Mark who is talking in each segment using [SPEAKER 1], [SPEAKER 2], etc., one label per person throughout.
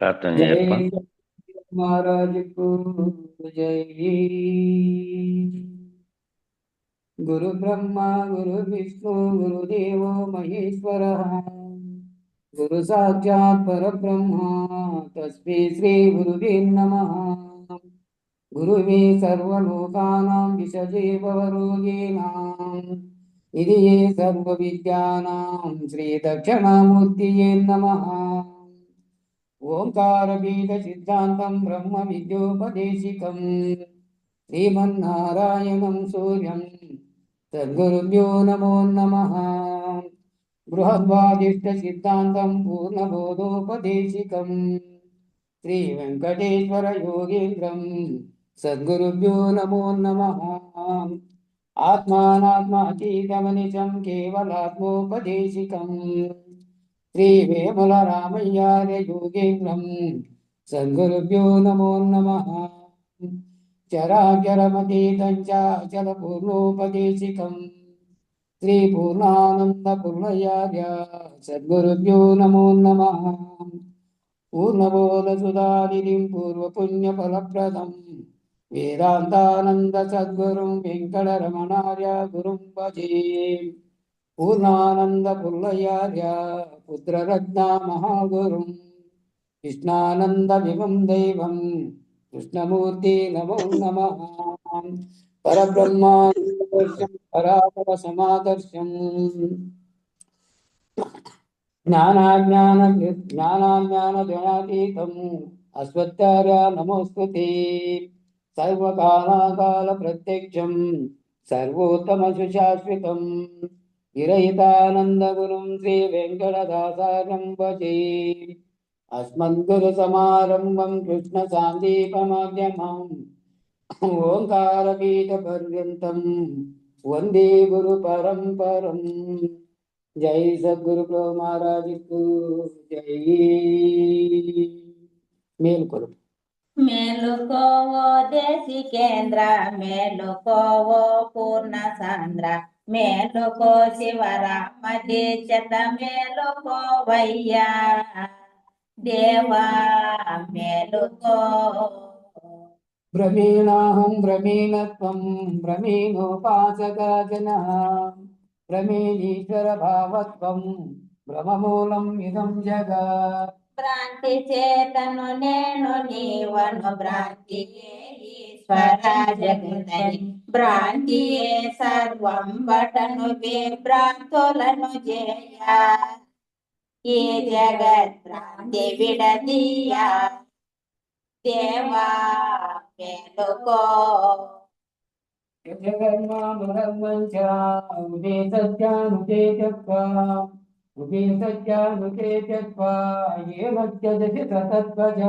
[SPEAKER 1] ప్రార్థన
[SPEAKER 2] జై
[SPEAKER 1] చేయప్ప.
[SPEAKER 2] మహారాజుకు జై. గురు బ్రహ్మ గురు విష్ణు గురుదేవో మహేశ్వర, గురు సాక్షాత్ పరబ్రహ్మ తస్మై శ్రీ గురువే నమః. గురువే సర్వలోకానాం విషజే భవరోగిణాం, ఇది సర్వ విద్యానాం శ్రీ దక్షిణామూర్తియే నమః. ఓంకార బీజ సిద్ధాంతం బ్రహ్మ విద్యోపదేశికం శ్రీమన్నారాయణం సూర్యం సద్గురుభ్యో నమో నమః. బృహద్వాదిష్ట సిద్ధాంతం పూర్ణబోధోపదేశికం శ్రీ వెంకటేశ్వర యోగేంద్రం సద్గురుభ్యో నమో నమః. ఆత్మానాత్మాతీతమనిశం కేవలాత్మోపదేశికం శ్రీ వేముల రామయ్యార్య యోగేంద్రం సద్గురుభ్యో నమో నమః. చరాచరమతీతం చల పూర్ణోపదేశికం శ్రీ పూర్ణానంద పూర్ణయార్య సద్గురుభ్యో నమో నమః. పూర్ణబోధ సుధానిధిం పూర్వపుణ్యఫలప్రదం వేదాంతానంద సద్గురుం వెంకటరమణార్య గురుం భజే. పూర్ణానంద పుల్లయార్య పుత్రరత్న మహాగురుం కృష్ణానంద విభం దైవం కృష్ణమూర్తి నమో నమః. పరబ్రహ్మాదర్శం పరాపర సమాదర్శం జ్ఞానాజ్ఞాన జనాతీతం అశ్వత్థార్య నమోస్తుతే. సర్వకాలాకాల ప్రత్యక్షం సర్వోత్తమ సుశాశ్వతం విరహితానంద గురుం శ్రీ వెంకటదాసార్యం భజే. అస్మద్గురు సమారంభం కృష్ణ సాందీపమధ్యమం ఓంకార బీజ పర్యంతం వందే గురు పరంపరం. జై సద్గురు మహారాజుకు జై. మేలుకొలు.
[SPEAKER 3] మేలుకోవో దేశికేంద్ర, మేలుకోవో పూర్ణ సాంద్ర, మేలుకో శివరామ దీక్షత, మేలుకోవయ్యా దేవా మేలుకో.
[SPEAKER 2] భ్రమేణాహం భ్రమేణత్వం భ్రమేణోపాసక జన, భ్రమేణీశ్వర భావత్వం భ్రమమూలం ఇదం జగత్.
[SPEAKER 3] భ్రాంతి చేతను నేను నీవను, భ్రాంతియే ఈశ్వర జగదని, భ్రాంతియే సర్వం బటను విభ్రాంతులను జయ. ఈ జగత్ భ్రాంతి విడదీయా దేవా మేలుకో.
[SPEAKER 2] జగన్మానుధర్మంచ ఉభే సత్యానుతే త్యక్త్వా, ఉభే సత్యానుతే త్యక్త్వా ఏమత్యజసి సతత్వజ.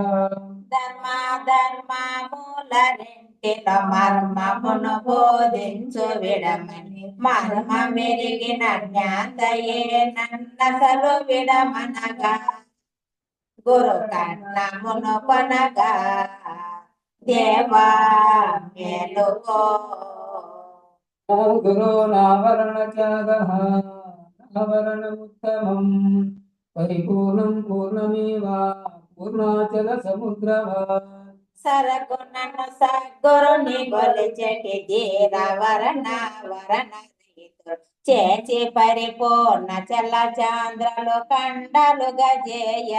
[SPEAKER 3] ధర్మముల రెంటిలో మర్మమును బోధించు విడమని, మర్మ మెరిగిన జ్ఞాతయే నన్నసలు విడమనగా, గురు కర్ణమును కొనగా దేవా మేలుకో.
[SPEAKER 2] గురోనావరణ త్యాగః ఆవరణముత్తమం, పరిపూర్ణం పూర్ణమేవ పూర్ణాచల సముద్రవత్.
[SPEAKER 3] సరగుణను సద్గురుని గొలిచెటి ధీర వరణ చేచి పరిపూర్ణ చల చాంద్రలు కండలు గజేయ,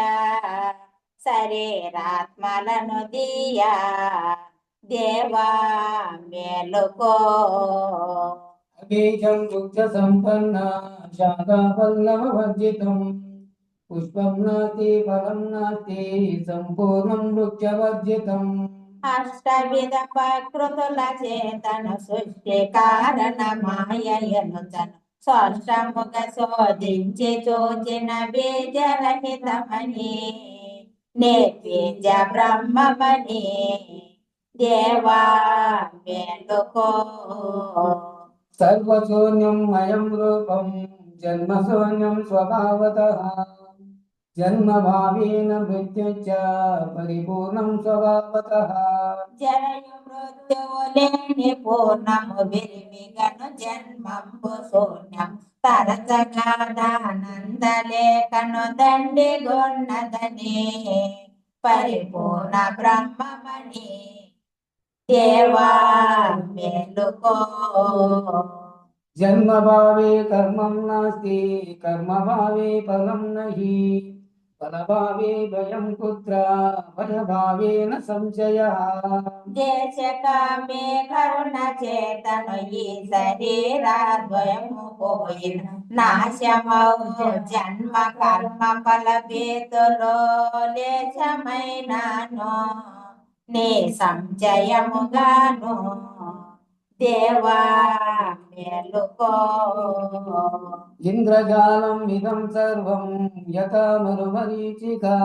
[SPEAKER 3] శరీరాత్మలను దీయా దేవా మేలుకో.
[SPEAKER 2] బీజం వృక్ష సంపన్న శాఖా పల్లవ వర్జితం, పుష్పం నాస్తి ఫలం నాస్తి సంపూర్ణం వృక్షవర్జితం.
[SPEAKER 3] అష్టవిధ ప్రకృతుల చేతను సృష్టి కారణ మాయను తను, స్పష్టముగ శోధించి చూచిన బీజరహితమని, నిర్బీజ బ్రహ్మమని దేవా మేలుకో.
[SPEAKER 2] సర్వశూన్యం అయం రూపం జన్మశూన్యం స్వభావతః, జన్మభావేన మృత్యుశ్చ పరిపూర్ణం స్వభావతః.
[SPEAKER 3] జరయు మృత్యువు లేని పూర్ణము విరివిగను జన్మంబు శూన్యం, తరచగా దానందలేఖను దండి గొన్నదని పరిపూర్ణ బ్రహ్మమణి దేవా మేలుకో
[SPEAKER 2] जन्म भावे कर्मं नास्ति कर्म भावे फलं नहि फल भावे भयं कुत्र भय भावे न संशयः
[SPEAKER 3] దేశకామే కరుణ చేతను ఈ శరీరాద్వయము పోయిన నాశమౌ జన్మ కర్మ ఫల భేతులో లేచమైనాను నీ సంజయముగాను దేవా మేలుకో
[SPEAKER 2] ఇంద్రజాలం ఇదం సర్వం యథా మరుమరీచికా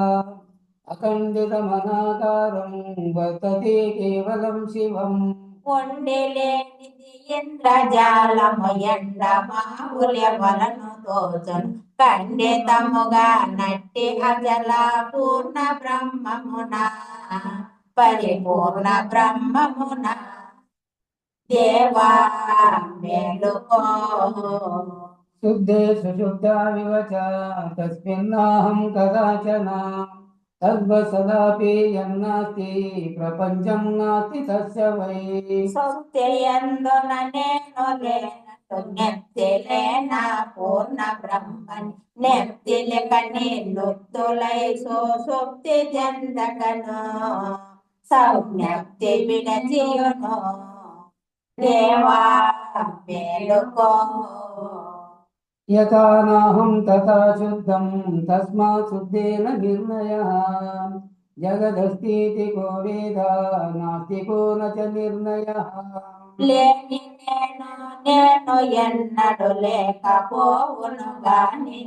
[SPEAKER 2] అఖండితమనాకారం వర్తతే కేవలం శివం
[SPEAKER 3] ఉండలేనిది ఇంద్రజాలము ఎండమావుల వలను తోచను ఖండితముగా నట్టి అజల పూర్ణ బ్రహ్మమున పరిపూర్ణ బ్రహ్మమున దేవా మేలుకో
[SPEAKER 2] శుద్ధే సుశుద్ధావివ చ తస్మిన్నాహం కదాచన సర్వసదాపి యన్నాస్తి ప్రపంచం నాస్తి తస్య వై
[SPEAKER 3] సత్యయందున నేను లేనట్టు నెప్తిలేనా పూర్ణ బ్రహ్మని నెప్తిలక నిలుత్తులై సుప్తి చెందకను సౌజ్ఞప్తి విడచియును దేవా మేలుకో
[SPEAKER 2] యథా నాహం తథా శుద్ధం తస్మాత్ శుద్ధేన నిర్ణయః జగదస్తితి కో వేద నాస్తి కో న చ నిర్ణయః
[SPEAKER 3] లేని నేను ఎన్నడు లేకపోవును గాని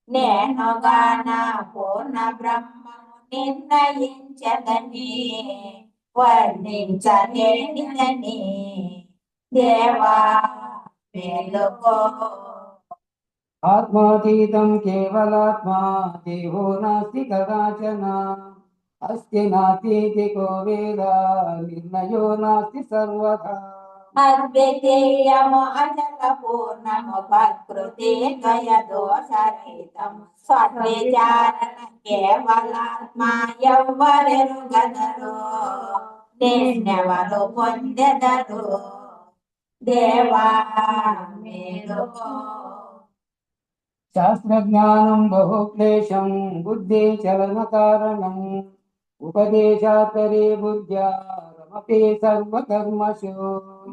[SPEAKER 3] నేను గాన పూర్ణ బ్రహ్మము నిర్ణయించదని వర్ణించలేనిదని దేవా మేలుకో
[SPEAKER 2] ఆత్మాతీతం కేవలాత్మా దేహో నాస్తి కదాచన అస్తి నాస్తి కో వేద నిర్ణయో నాస్తి సర్వథా
[SPEAKER 3] అద్వితీయము అజల పూర్ణము ప్రకృతి ద్వయ దోషరహితము స్వవిచారణ కేవలాత్మ ఎవ్వరెరుగదరు నిన్నెవరు పొందెదరు దేవా మేలుకో
[SPEAKER 2] శాస్త్రజ్ఞానం బహుక్లేశం బుద్ధి చలన కారణం ఉపదేశాతరే బుద్ధ్యా రమతే సర్వకర్మషు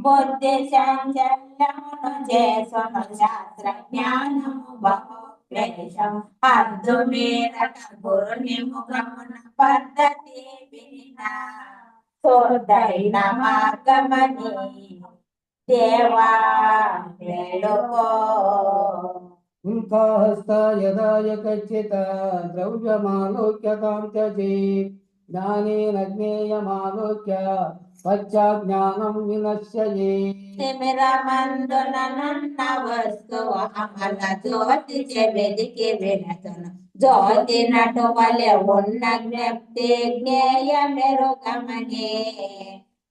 [SPEAKER 3] బుద్ధి సంచలనమును చేసును శాస్త్ర జ్ఞానము బహు క్లేశం అద్దు మీరట గురుని ముఖమున పద్ధతి వినా శుద్ధైన మార్గమని దేవా మేలుకో
[SPEAKER 2] ఉల్కాహస్త యదాయ కచ్చిత ద్రవ్యమాలోక్యతాం త్యజేత్ జ్ఞానేన జ్ఞేయమాలోక్య పశ్చాజ్ఞానం వినశ్యయేత్
[SPEAKER 3] తిమిరమందుననున్న వస్తువు అమల జ్యోతి చెబెదికి వినతును జ్యోతి నటు వలె ఉన్న జ్ఞప్తి జ్ఞేయ మెరుగమని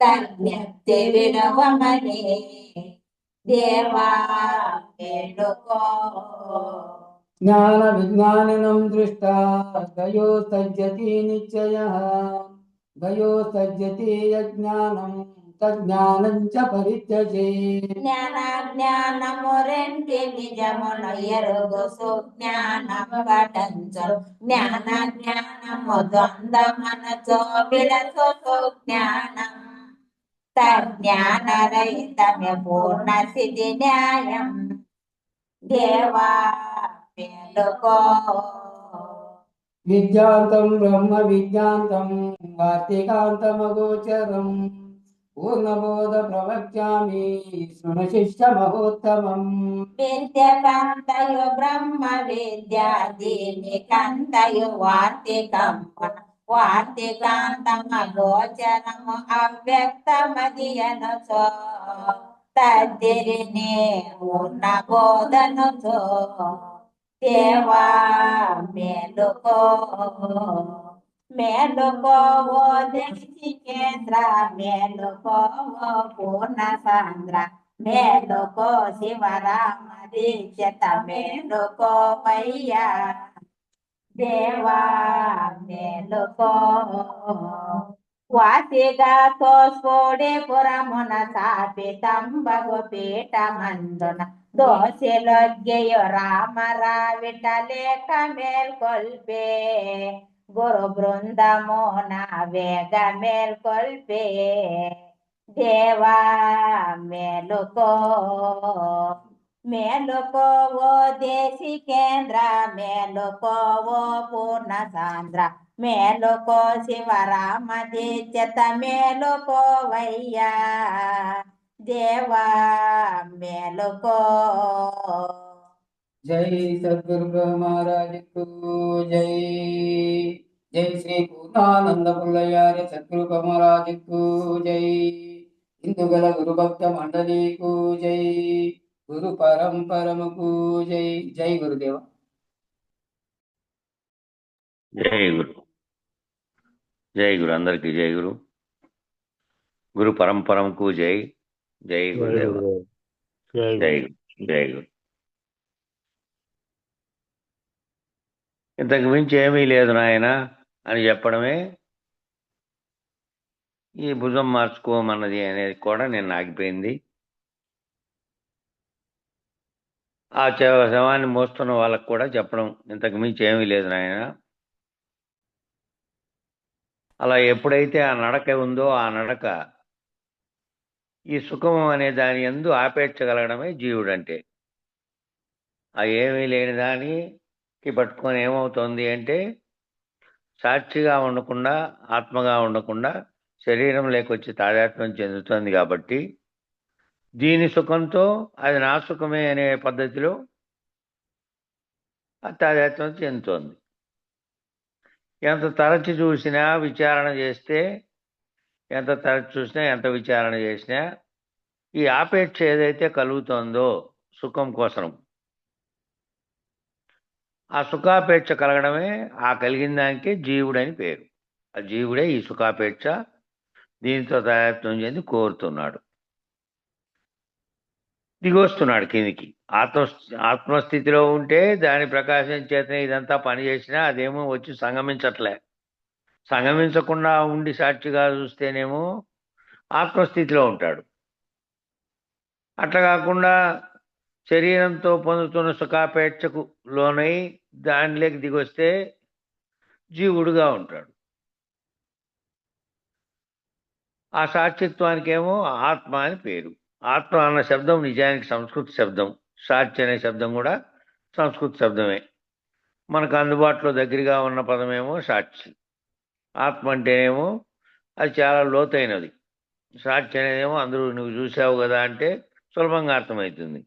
[SPEAKER 3] తజ్ఞప్తి విడవమని దేవా మేలుకో
[SPEAKER 2] జ్ఞాన విజ్ఞానినం దృష్టా గయో సజ్జతి నిశ్చయః గయో సజ్జతి యజ్ఞానం తజ్ఞానం చ పరిత్యజేత్
[SPEAKER 3] జ్ఞానము రెండి నిజమును ఎరుగు సుజ్ఞానము పఠంచు జ్ఞానము ద్వంద్వమనచో విడసు సుజ్ఞానం తజ్ఞాన రహితమే పూర్ణ స్థితి న్యాయం దేవా మేలుకో
[SPEAKER 2] విద్యాంతం బ్రహ్మ విజ్ఞాంతం వార్తికాంతమగోచరం పూర్ణబోధ ప్రవక్ష్యామి శృణు శిష్య మహోత్తమం
[SPEAKER 3] విద్యకంతయు బ్రహ్మ విద్య దీని కంతయు వార్తికాంతమ గోచరము అవ్యక్తమదియనుచో తద్దిరిని పూర్ణ బోధనుచో దేవా మేలుకో మేలుకోవో దేశికేంద్ర మేలుకోవో పూర్ణ సాంద్ర మేలుకో శివరామ దీక్షత మేలుకోవయ్యా దేవా మేలుకో వాసిగా తోస్కోడే పురమున సాపితంబగు పీఠమందున దోసిలొగ్గెయు రామ రావిటలేక మేల్కొల్పే గురు బృందమున వేగ మేల్కొల్పే దేవా మేలుకో మేలుకోవో దేశికేంద్ర మేలుకోవో పూర్ణ సాంద్ర మేలుకో శివరామ దీక్షత మేలుకోవయ్యా దేవా మేలుకో
[SPEAKER 2] జై సద్గురు బ్రహ్మ మహారాజ్ కు జై. జై శ్రీ పూర్ణానంద పుల్లయారి సద్గురు బ్రహ్మ మహారాజ్ కు జై. ఇందుగల గురు భక్త మండలికు జై. గురు పరంపరముకు జై. జై గురుదేవ.
[SPEAKER 1] జై గురు. జై గురు. అందరికీ జై గురు. గురు పరంపరంకు జై. జై గురుదేవ. జై గురు. జై గురు. ఇంతకు మించి ఏమీ లేదు నాయన అని చెప్పడమే ఈ భుజం మార్చుకోమన్నది అనేది కూడా నిన్న ఆగిపోయింది. ఆ శవాన్ని మోస్తున్న వాళ్ళకు కూడా చెప్పడం ఇంతకు మించి ఏమీ లేదు నాయన. అలా ఎప్పుడైతే ఆ నడక ఉందో ఆ నడక ఈ సుఖం అనే దాని యందు ఆపేర్చగలగడమే జీవుడు అంటే. ఆ ఏమీ లేని దానికి పట్టుకొని ఏమవుతుంది అంటే సాక్షిగా ఉండకుండా ఆత్మగా ఉండకుండా శరీరం లేకొచ్చి తాదాత్మ్యం చెందుతుంది. కాబట్టి దీని సుఖంతో అది నా సుఖమే అనే పద్ధతిలో అది తాదాత్మ్యం చెందుతోంది. ఎంత తరచి చూసినా విచారణ చేస్తే, ఎంత తరచి చూసినా ఎంత విచారణ చేసినా ఈ ఆపేక్ష ఏదైతే కలుగుతోందో సుఖం కోసం, ఆ సుఖాపేక్ష కలగడమే ఆ కలిగిన దానికి జీవుడని పేరు. ఆ జీవుడే ఈ సుఖాపేక్ష దీనితో తాదాత్మ్యం చెంది కోరుతున్నాడు, దిగొస్తున్నాడు కిందికి. ఆత్మస్థితిలో ఉంటే దాని ప్రకాశం చేతనే ఇదంతా పని చేసినా అదేమో వచ్చి సంగమించట్లే. సంగమించకుండా ఉండి సాక్షిగా చూస్తేనేమో ఆత్మస్థితిలో ఉంటాడు. అట్లా కాకుండా శరీరంతో పొందుతున్న సుఖాపేక్షకు లోనై దానిలోకి దిగొస్తే జీవుడుగా ఉంటాడు. ఆ సాక్షిత్వానికేమో ఆత్మ అని పేరు. ఆత్మ అన్న శబ్దం నిజానికి సంస్కృత శబ్దం. సాక్షి అనే శబ్దం కూడా సంస్కృత శబ్దమే. మనకు అందుబాటులో దగ్గరగా ఉన్న పదమేమో సాక్షి. ఆత్మ అంటేనేమో అది చాలా లోతైనది. సాక్షి అనేదేమో అందరూ నువ్వు చూసావు కదా అంటే సులభంగా అర్థమవుతుంది.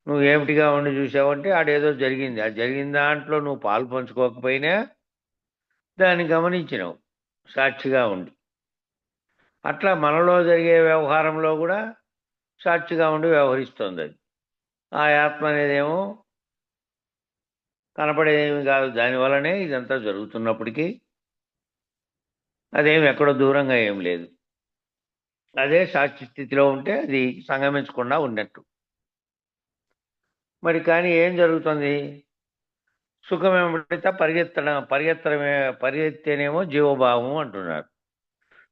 [SPEAKER 1] నువ్వు ఏమిటిగా ఉండి చూసావంటే ఆడేదో జరిగింది, అది జరిగిన దాంట్లో నువ్వు పాలు పంచుకోకపోయినా దాన్ని గమనించినావు సాక్షిగా ఉండి. అట్లా మనలో జరిగే వ్యవహారంలో కూడా సాక్షిగా ఉండి వ్యవహరిస్తుంది అది. ఆ ఆత్మ అనేదేమో కనపడేదేమి కాదు. దానివల్లనే ఇదంతా జరుగుతున్నప్పటికీ అదేమి ఎక్కడో దూరంగా ఏం లేదు. అదే సాక్షి స్థితిలో ఉంటే అది సంగమించకుండా ఉన్నట్టు. మరి కానీ ఏం జరుగుతుంది? సుఖమేమిట పరిగెత్తేనేమో జీవభావం అంటున్నారు.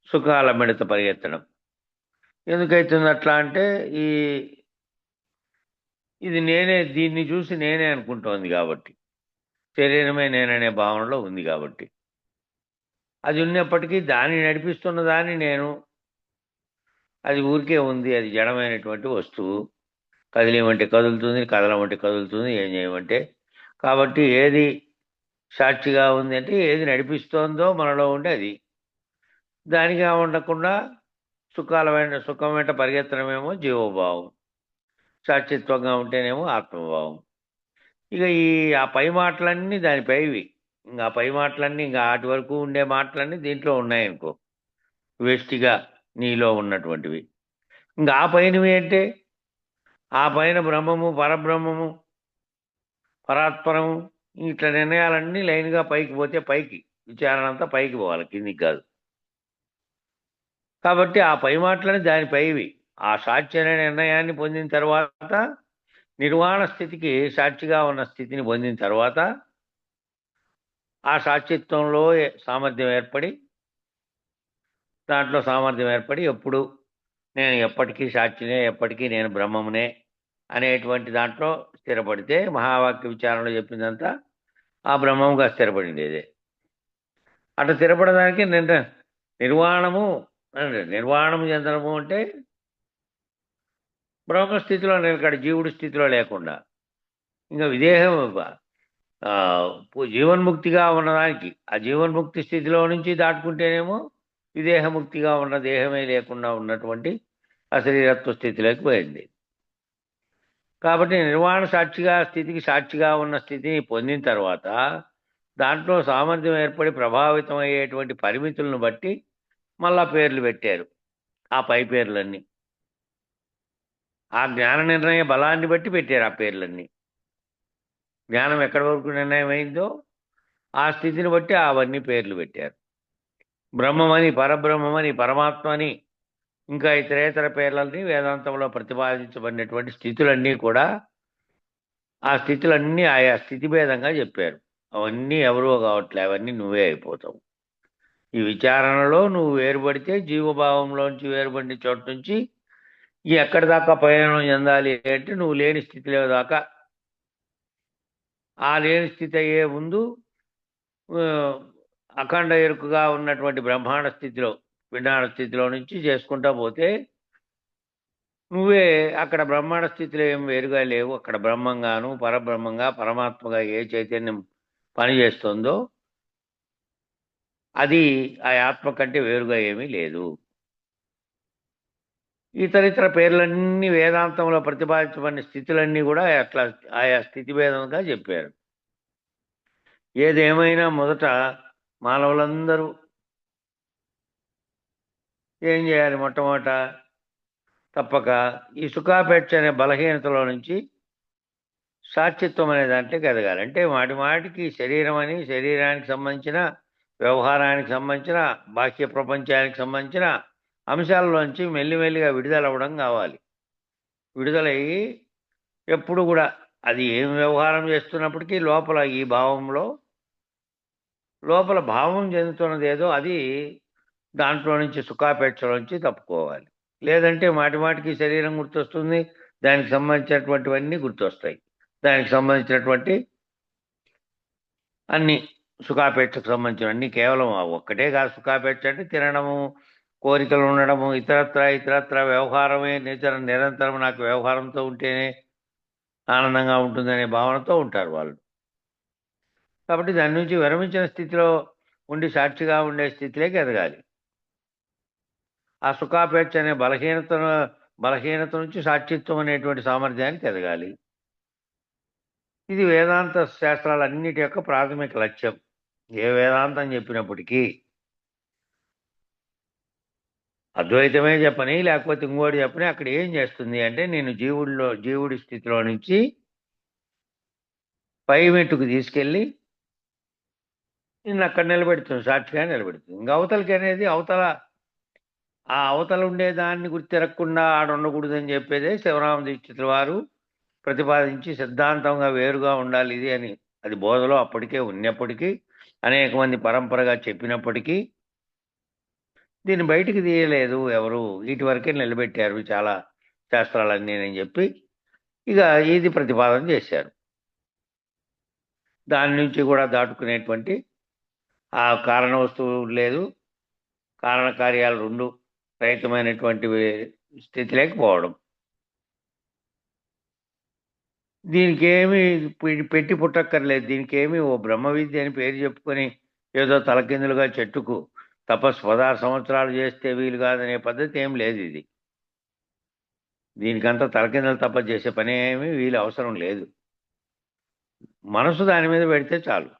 [SPEAKER 1] సుఖాల మిడత పరిగెత్తడం ఎందుకైతుంది అట్లా అంటే ఇది నేనే, దీన్ని చూసి నేనే అనుకుంటోంది కాబట్టి, శరీరమే నేననే భావనలో ఉంది కాబట్టి. అది ఉన్నప్పటికీ దాన్ని నడిపిస్తున్న దాన్ని నేను, అది ఊరికే ఉంది, అది జడమైనటువంటి వస్తువు. కదిలేమంటే కదులుతుంది, కదలమంటే కదులుతుంది, ఏం చేయమంటే. కాబట్టి ఏది సాక్షిగా ఉంది అంటే ఏది నడిపిస్తోందో మనలో ఉండే అది. దానిగా ఉండకుండా సుఖం వెంట పరిగెత్తడమేమో జీవభావం, సాక్షిత్వంగా ఉంటేనేమో ఆత్మభావం. ఇక ఆ పై మాటలన్నీ దానిపైవి. ఇంకా ఆ పై మాటలన్నీ ఇంకా వాటి వరకు ఉండే మాటలన్నీ దీంట్లో ఉన్నాయనుకో, వేష్టిగా నీలో ఉన్నటువంటివి. ఇంకా ఆ పైనవి అంటే ఆ పైన బ్రహ్మము, పరబ్రహ్మము, పరాత్పరము, ఇట్లా నిర్ణయాలన్నీ లైన్గా పైకి పోతే పైకి, విచారణ అంతా పైకి పోవాలి, కిందికి కాదు. కాబట్టి ఆ పై మాటలని దానిపైవి. ఆ సాక్షి అనే నిర్ణయాన్ని పొందిన తర్వాత నిర్వాణ స్థితికి, సాక్షిగా ఉన్న స్థితిని పొందిన తర్వాత ఆ సాక్షిత్వంలో సామర్థ్యం ఏర్పడి దాంట్లో సామర్థ్యం ఏర్పడి ఎప్పుడు నేను ఎప్పటికీ సాక్షినే, ఎప్పటికీ నేను బ్రహ్మమునే అనేటువంటి దాంట్లో స్థిరపడితే మహావాక్య విచారణలో చెప్పిందంతా ఆ బ్రహ్మముగా స్థిరపడింది. అట్లా స్థిరపడడానికి నిర్వాణము నిర్వాణము చెందడము అంటే బ్రహ్మస్థితిలో నిలకడ, జీవుడి స్థితిలో లేకుండా ఇంకా విదేహం జీవన్ముక్తిగా ఉన్నదానికి ఆ జీవన్ముక్తి స్థితిలో నుంచి దాటుకుంటేనేమో విదేహముక్తిగా ఉన్న దేహమే లేకుండా ఉన్నటువంటి అశరీరత్వ స్థితిలోకి పోయింది. కాబట్టి నిర్వాణ స్థితికి సాక్షిగా ఉన్న స్థితిని పొందిన తర్వాత దాంట్లో సామర్థ్యం ఏర్పడి ప్రభావితం అయ్యేటువంటి పరిమితులను బట్టి మళ్ళా పేర్లు పెట్టారు. ఆ పై పేర్లన్నీ ఆ జ్ఞాన నిర్ణయ బలాన్ని బట్టి పెట్టారు. ఆ పేర్లన్నీ జ్ఞానం ఎక్కడి వరకు నిర్ణయం అయిందో ఆ స్థితిని బట్టి అవన్నీ పేర్లు పెట్టారు. బ్రహ్మమని, పరబ్రహ్మమని, పరమాత్మని, ఇంకా ఇతరేతర పేర్లని వేదాంతంలో ప్రతిపాదించబడినటువంటి స్థితులన్నీ కూడా ఆ స్థితులన్నీ ఆయా స్థితి భేదంగా చెప్పారు. అవన్నీ ఎవరో కావట్లే, అవన్నీ నువ్వే అయిపోతావు. ఈ విచారణలో నువ్వు వేరుపడితే జీవభావంలోంచి వేరుపడిన చోటు నుంచి ఎక్కడి దాకా ప్రయాణం చెందాలి అంటే నువ్వు లేని స్థితిలో దాకా, ఆ లేని స్థితి అయ్యే ముందు అఖండ ఎరుకుగా ఉన్నటువంటి బ్రహ్మాండ స్థితిలో, పిండాండ స్థితిలో నుంచి చేసుకుంటా పోతే నువ్వే అక్కడ బ్రహ్మాండ స్థితిలో ఏం వేరుగా లేవు. అక్కడ బ్రహ్మంగాను, పరబ్రహ్మంగా, పరమాత్మగా ఏ చైతన్యం పనిచేస్తుందో అది ఆ ఆత్మ కంటే వేరుగా ఏమీ లేదు. ఇతరితర పేర్లన్నీ వేదాంతంలో ప్రతిపాదించబడిన స్థితులన్నీ కూడా అట్లా ఆయా స్థితి భేదంగా చెప్పారు. ఏదేమైనా మొదట మానవులందరూ ఏం చేయాలి? మొట్టమొదట తప్పక ఈ సుఖాపేక్ష అనే బలహీనతలో నుంచి సాక్షిత్వం అనే దాంట్లోకి ఎదగాలి. అంటే మాటి మాటికి శరీరం అని, శరీరానికి సంబంధించిన వ్యవహారానికి సంబంధించిన బాహ్య ప్రపంచానికి సంబంధించిన అంశాలలోంచి మెల్లిమెల్లిగా విడుదలవ్వడం కావాలి. విడుదలయ్యి ఎప్పుడు కూడా అది ఏం వ్యవహారం చేస్తున్నప్పటికీ లోపల ఈ భావంలో లోపల భావం చెందుతున్నది ఏదో అది దాంట్లో నుంచి సుఖాపేక్షలోంచి తప్పుకోవాలి. లేదంటే మాటి మాటికి శరీరం గుర్తొస్తుంది, దానికి సంబంధించినటువంటివన్నీ గుర్తొస్తాయి. దానికి సంబంధించినటువంటి అన్ని సుఖాపేక్షకు సంబంధించినవన్నీ కేవలం ఒక్కటే కాదు. సుఖాపేక్ష అంటే తినడము, కోరికలు ఉండడము, ఇతరత్ర వ్యవహారమే నిరంతరం నాకు వ్యవహారంతో ఉంటేనే ఆనందంగా ఉంటుందనే భావనతో ఉంటారు వాళ్ళు. కాబట్టి దాని నుంచి విరమించిన స్థితిలో ఉండి సాక్షిగా ఉండే స్థితిలోకి ఎదగాలి. ఆ సుఖాపేక్ష అనే బలహీనత నుంచి సాక్షిత్వం అనేటువంటి సామర్థ్యానికి ఎదగాలి. ఇది వేదాంత శాస్త్రాలన్నిటి యొక్క ప్రాథమిక లక్ష్యం. ఏ వేదాంతం చెప్పినప్పటికీ అద్వైతమే చెప్పని, లేకపోతే ఇంకోటి చెప్పని, అక్కడ ఏం చేస్తుంది అంటే నేను జీవుడి స్థితిలో నుంచి పై మెట్టుకు తీసుకెళ్ళి నిన్ను అక్కడ నిలబెడుతుంది, సాక్షిగా నిలబెడుతుంది. ఇంకా అవతలకి అనేది ఆ అవతల ఉండే దాన్ని గుర్తిరగకుండా ఆడ ఉండకూడదని చెప్పేదే శివరామ దీక్షితుల వారు ప్రతిపాదించి సిద్ధాంతంగా వేరుగా ఉండాలి ఇది అని. అది బోధలో అప్పటికే ఉన్నప్పటికీ, అనేక మంది పరంపరగా చెప్పినప్పటికీ దీన్ని బయటికి తీయలేదు ఎవరు. వీటి వరకే నిలబెట్టారు చాలా శాస్త్రాలన్నీ అని చెప్పి ఇక ఇది ప్రతిపాదన చేశారు. దాని నుంచి కూడా దాటుకునేటువంటి ఆ కారణ వస్తువు లేదు, కారణకార్యాలు రెండు రహితమైనటువంటి స్థితి లేకపోవడం. దీనికి ఏమి పెట్టి పుట్టక్కర్లేదు. దీనికి ఏమి ఓ బ్రహ్మ విద్య అని పేరు చెప్పుకొని ఏదో తలకిందులుగా చెట్టుకు తపస్సు 16 సంవత్సరాలు చేస్తే వీలు కాదనే పద్ధతి ఏం లేదు. ఇది దీనికంతా తలకిందులు తపస్సు చేసే పని ఏమి వీలు అవసరం లేదు. మనసు దాని మీద పెడితే చాలు.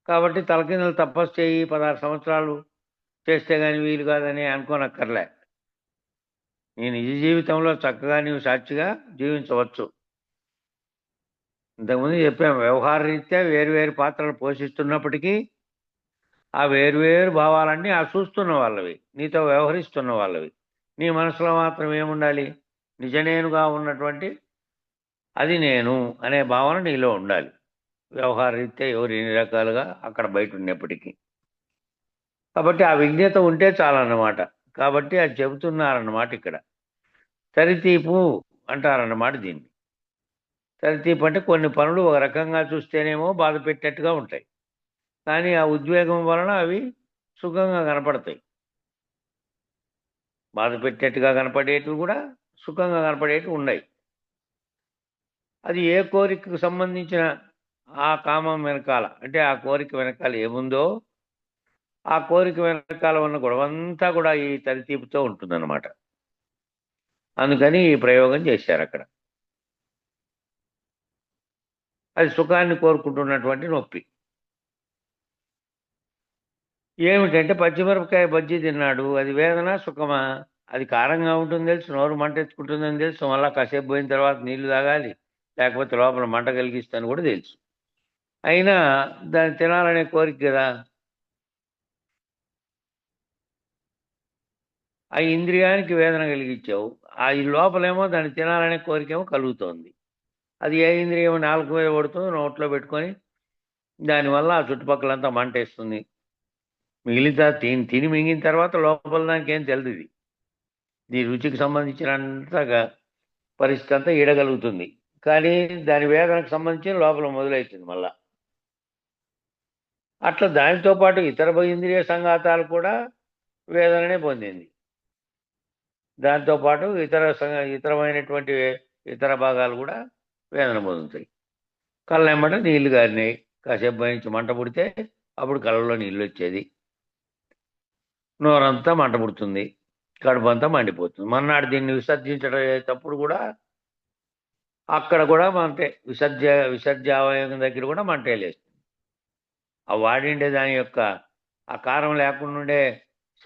[SPEAKER 1] కాబట్టి తలకిందులు తపస్సు చేయి 16 సంవత్సరాలు చేస్తే కానీ వీలు కాదని అనుకోనక్కర్లే. నీ నిజ జీవితంలో చక్కగా నీవు సాక్షిగా జీవించవచ్చు. ఇంతకుముందు చెప్పాము, వ్యవహార రీత్యా వేరువేరు పాత్రలు పోషిస్తున్నప్పటికీ ఆ వేరువేరు భావాలన్నీ ఆ చూస్తున్న వాళ్ళవి, నీతో వ్యవహరిస్తున్న వాళ్ళవి. నీ మనసులో మాత్రం ఏముండాలి? నిజనేనుగా ఉన్నటువంటి అది నేను అనే భావన నీలో ఉండాలి. వ్యవహార రీత్యా ఎవరు ఎన్ని రకాలుగా అక్కడ బయట ఉన్నప్పటికీ. కాబట్టి ఆ విజ్ఞత ఉంటే చాలన్నమాట. కాబట్టి అది చెబుతున్నారన్నమాట ఇక్కడ. తరితీపు అంటారన్నమాట దీన్ని. తరితీపు అంటే కొన్ని పనులు ఒక రకంగా చూస్తేనేమో బాధ పెట్టేట్టుగా ఉంటాయి. కానీ ఆ ఉద్వేగం వలన అవి సుఖంగా కనపడతాయి. బాధ పెట్టేట్టుగా కనపడేటివి కూడా సుఖంగా కనపడేటివి ఉన్నాయి. అది ఏ కోరికకు సంబంధించిన ఆ కామం వెనకాల, అంటే ఆ కోరిక వెనకాల ఏముందో ఆ కోరిక వెనకాల ఉన్న గొడవంతా కూడా ఈ తరితీపుతో ఉంటుందన్నమాట. అందుకని ఈ ప్రయోగం చేశారు అక్కడ. అది సుఖాన్ని కోరుకుంటున్నటువంటి నొప్పి. ఏమిటంటే పచ్చిమిరపకాయ బజ్జీ తిన్నాడు, అది వేదన సుఖమా? అది కారంగా ఉంటుంది తెలుసు, నోరు మంట ఎత్తుకుంటుందని తెలుసు, మళ్ళా కాసేపు పోయిన తర్వాత నీళ్లు తాగాలి, లేకపోతే లోపల మంట కలిగిస్తాను కూడా తెలుసు. అయినా దాన్ని తినాలనే కోరిక కదా. ఆ ఇంద్రియానికి వేదన కలిగించావు, ఆ ఈ లోపలేమో దాన్ని తినాలనే కోరికేమో కలుగుతోంది. అది ఏ ఇంద్రియం నాలుగు మీద పడుతుందో నోట్లో పెట్టుకొని దానివల్ల ఆ చుట్టుపక్కలంతా మంటేస్తుంది. మిగిలిన తిని మింగిన తర్వాత లోపల దానికి ఏం తెలియదు. ఇది దీని రుచికి సంబంధించినంతగా పరిస్థితి అంతా ఈడగలుగుతుంది, కానీ దాని వేదనకు సంబంధించిన లోపల మొదలవుతుంది మళ్ళా. అట్లా దానితో పాటు ఇతర ఇంద్రియ సంఘాతాలు కూడా వేదననే పొందింది. దాంతో పాటు ఇతరమైనటువంటి ఇతర భాగాలు కూడా వేదన పొందుతాయి. కళ్ళెమ్మట నీళ్లు గారినాయి, కాసేపు పైనుంచి మంట పుడితే అప్పుడు కళ్ళలో నీళ్ళు వచ్చేది, నోరంతా మంట పుడుతుంది, కడుపు అంతా మండిపోతుంది. మర్నాడు దీన్ని విసర్జించేటప్పుడు కూడా అక్కడ కూడా మంటే, విసర్జావయం దగ్గర కూడా మంటే లేస్తుంది. ఆ వాడిండే దాని యొక్క ఆ కారం లేకుండా ఉండే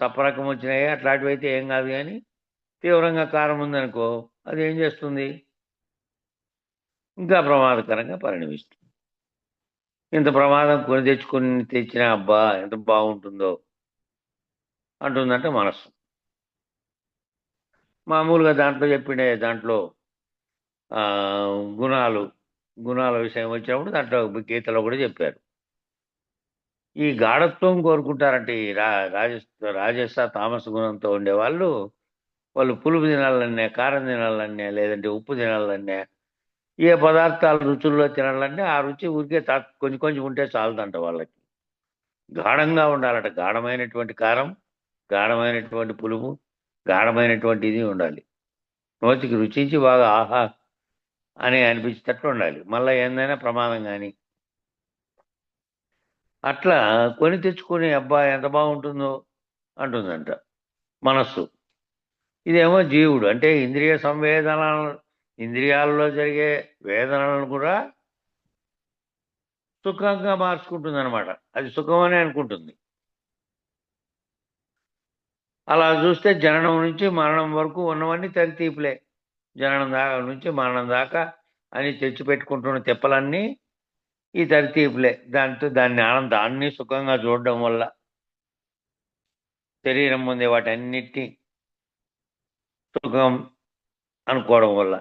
[SPEAKER 1] సప్పరకం వచ్చినాయి అట్లాంటివి అయితే ఏం కాదు, కానీ తీవ్రంగా కారం ఉందనుకో అది ఏం చేస్తుంది, ఇంకా ప్రమాదకరంగా పరిణమిస్తుంది. ఇంత ప్రమాదం కొని తెచ్చిన అబ్బా ఎంత బాగుంటుందో అంటుందంట మనస్సు. మామూలుగా దాంట్లో దాంట్లో గుణాల విషయం వచ్చినప్పుడు దాంట్లో గీతలో కూడా చెప్పారు. ఈ గాఢత్వం కోరుకుంటారంటే ఈ రాజస తామస గుణంతో ఉండేవాళ్ళు, వాళ్ళు పులుపు తినాలన్నా, కారం తినాలన్నా, లేదంటే ఉప్పు తినాలన్నా, ఏ పదార్థాలు రుచుల్లో తినాలంటే ఆ రుచి ఊరికే కొంచెం కొంచెం ఉంటే చాలదంట వాళ్ళకి. గాఢంగా ఉండాలట. గాఢమైనటువంటి కారం, గాఢమైనటువంటి పులుపు, గాఢమైనటువంటి ఇది ఉండాలి. నోటికి రుచించి బాగా ఆహా అని అనిపించేటట్లు ఉండాలి. మళ్ళీ ఏందైనా ప్రమాదం కానీ. అట్లా కొని తెచ్చుకొని అబ్బా ఎంత బాగుంటుందో అంటుందంట మనస్సు. ఇదేమో జీవుడు, అంటే ఇంద్రియ ఇంద్రియాలలో జరిగే వేదనలను కూడా సుఖంగా మార్చుకుంటుంది అనమాట. అది సుఖమని అనుకుంటుంది. అలా చూస్తే జననం నుంచి మరణం వరకు ఉన్నవన్నీ తరితీపులే. జననం నుంచి మరణం దాకా అని తెచ్చిపెట్టుకుంటున్న తిప్పలన్నీ ఈ తరితీపులే. దాన్ని సుఖంగా చూడడం వల్ల, శరీరం ముందే వాటన్నిటినీ సుఖం అనుకోవడం వల్ల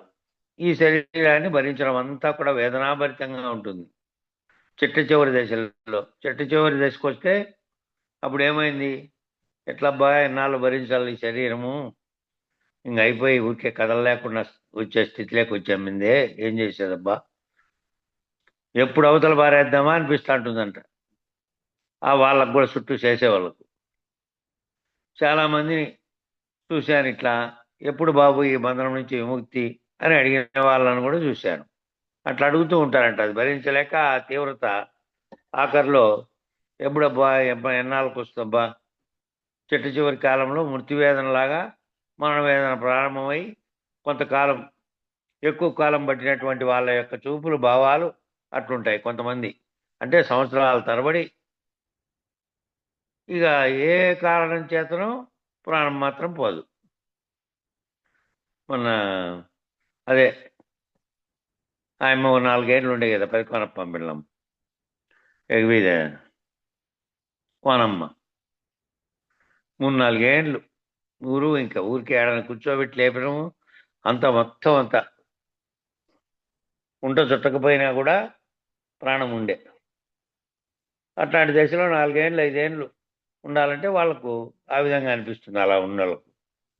[SPEAKER 1] ఈ శరీరాన్ని భరించడం అంతా కూడా వేదనాభరితంగా ఉంటుంది. చిట్ట చివరి దశకు వస్తే అప్పుడు ఏమైంది, ఎట్లబ్బా ఎన్నాళ్ళు భరించాలి ఈ శరీరము, ఇంక అయిపోయి ఊరికే కదలలేకుండా వచ్చే స్థితిలోకి వచ్చామిందే, ఏం చేసేదబ్బా, ఎప్పుడు అవతల బారేద్దామా అనిపిస్తూ ఉంటుందంట ఆ వాళ్ళకు కూడా, చుట్టూ చేసేవాళ్ళకు. చాలామందిని చూశాను ఇట్లా, ఎప్పుడు బాబు ఈ బంధనం నుంచి విముక్తి అని అడిగిన వాళ్ళని కూడా చూశాను. అట్లా అడుగుతూ ఉంటారంట. అది భరించలేక ఆ తీవ్రత ఆఖరిలో ఎప్పుడబ్బా ఎన్నాళ్ళకు వస్తుందబ్బా, చివరి కాలంలో మృత్యువేదనలాగా మరణ వేదన ప్రారంభమై కొంతకాలం, ఎక్కువ కాలం పట్టినటువంటి వాళ్ళ యొక్క చూపులు, భావాలు అట్లుంటాయి కొంతమంది. అంటే సంవత్సరాల తరబడి ఇక ఏ కారణం చేతనో ప్రాణం మాత్రం పోదు. మొన్న అదే ఆయమ్మ 4 ఏళ్ళు ఉండే కదా, పరికోనప్ప పిల్లం ఎగవీద కోనమ్మ, 3-4 ఏళ్ళు ఇంకా ఊరికే ఏడని కూర్చోబెట్టి లేపడము, మొత్తం అంతా ఉంట చుట్టకపోయినా కూడా ప్రాణం ఉండే. అట్లాంటి దశలో 4 ఏళ్ళు 5 ఏళ్ళు ఉండాలంటే వాళ్ళకు ఆ విధంగా అనిపిస్తుంది. అలా ఉన్నోళ్ళకు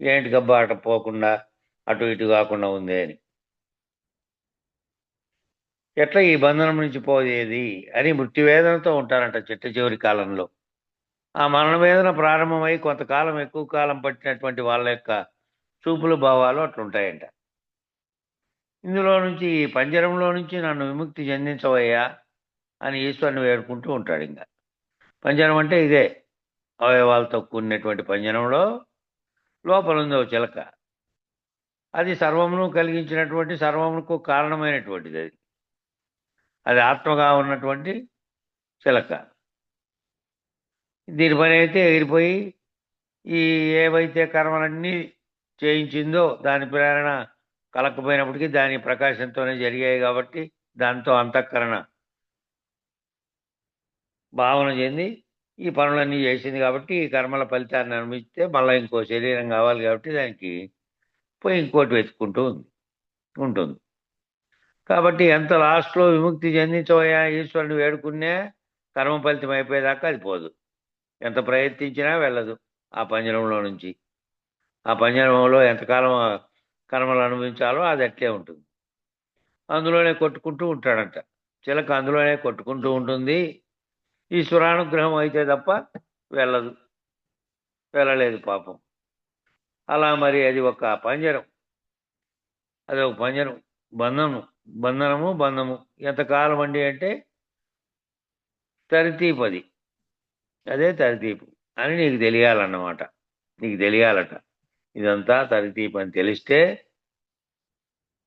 [SPEAKER 1] ఏంటి గబ్బా అట పోకుండా అటు ఇటు కాకుండా ఉంది అని. ఎట్లా ఈ బంధనం నుంచి పోయేది అని మృత్యువేదనతో ఉంటారంట చిట్ట చివరి కాలంలో. ఆ మరణ వేదన ప్రారంభమై కొంతకాలం ఎక్కువ కాలం పట్టినటువంటి వాళ్ళ యొక్క చూపులు భావాలు అట్లుంటాయంట. ఇందులో నుంచి ఈ పంజరంలో నుంచి నన్ను విముక్తి చెందించవయ్యా అని ఈశ్వరుని వేడుకుంటూ ఉంటాడు. ఇంకా పంజరం అంటే ఇదే, అవయవాలతో కూడినటువంటి పంజరంలో లోపల ఉంది ఓ చిలక. అది సర్వమును కలిగించినటువంటి, సర్వమునకు కారణమైనటువంటిది. అది ఆత్మగా ఉన్నటువంటి చిలక. దీని పని అయితే ఎగిరిపోయి ఈ ఏవైతే కర్మలన్నీ చేయించిందో దాని ప్రేరణ కలకపోయినప్పటికీ దాని ప్రకాశంతోనే జరిగాయి కాబట్టి దాంతో అంతఃకరణ భావన చెంది ఈ పనులన్నీ చేసింది కాబట్టి ఈ కర్మల ఫలితాన్ని అనుభవిస్తే మళ్ళీ ఇంకో శరీరం కావాలి కాబట్టి దానికి పోయి ఇంకోటి వెతుక్కుంటూ ఉంటుంది. కాబట్టి ఎంత లాస్ట్లో విముక్తి చెందించబోయా ఈశ్వరుని వేడుకునే కర్మ ఫలితం అయిపోయేదాకా అది పోదు. ఎంత ప్రయత్నించినా వెళ్ళదు ఆ పంజరంలో నుంచి. ఆ పంజరంలో ఎంతకాలం కర్మలు అనుభవించాలో అది అట్లే ఉంటుంది. అందులోనే కొట్టుకుంటూ ఉంటాడంట చిలక. అందులోనే కొట్టుకుంటూ ఉంటుంది. ఈశ్వరానుగ్రహం అయితే తప్ప వెళ్ళలేదు పాపం. అలా మరి అది ఒక పంజరం, అది ఒక పంజరం. బంధనము ఎంతకాలం అండి అంటే తరితీపది. అదే తరితీపు అని నీకు తెలియాలన్నమాట. నీకు తెలియాలట ఇదంతా తరితీపు అని తెలిస్తే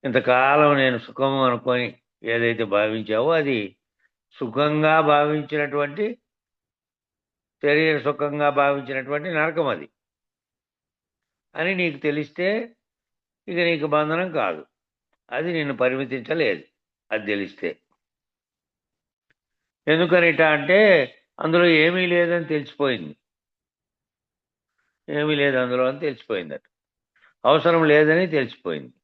[SPEAKER 1] ఇంతకాలం నేను సుఖము అనుకొని ఏదైతే భావించావో అది సుఖంగా భావించినటువంటి, శరీర సుఖంగా భావించినటువంటి నరకం అది అని నీకు తెలిస్తే ఇక నీకు బంధనం కాదు. అది నిన్ను పరిమితించలేదు అది తెలిస్తే. ఎందుకనిట అంటే అందులో ఏమీ లేదని తెలిసిపోయింది. ఏమీ లేదు అందులో అని తెలిసిపోయిందట. అవసరం లేదని తెలిసిపోయింది.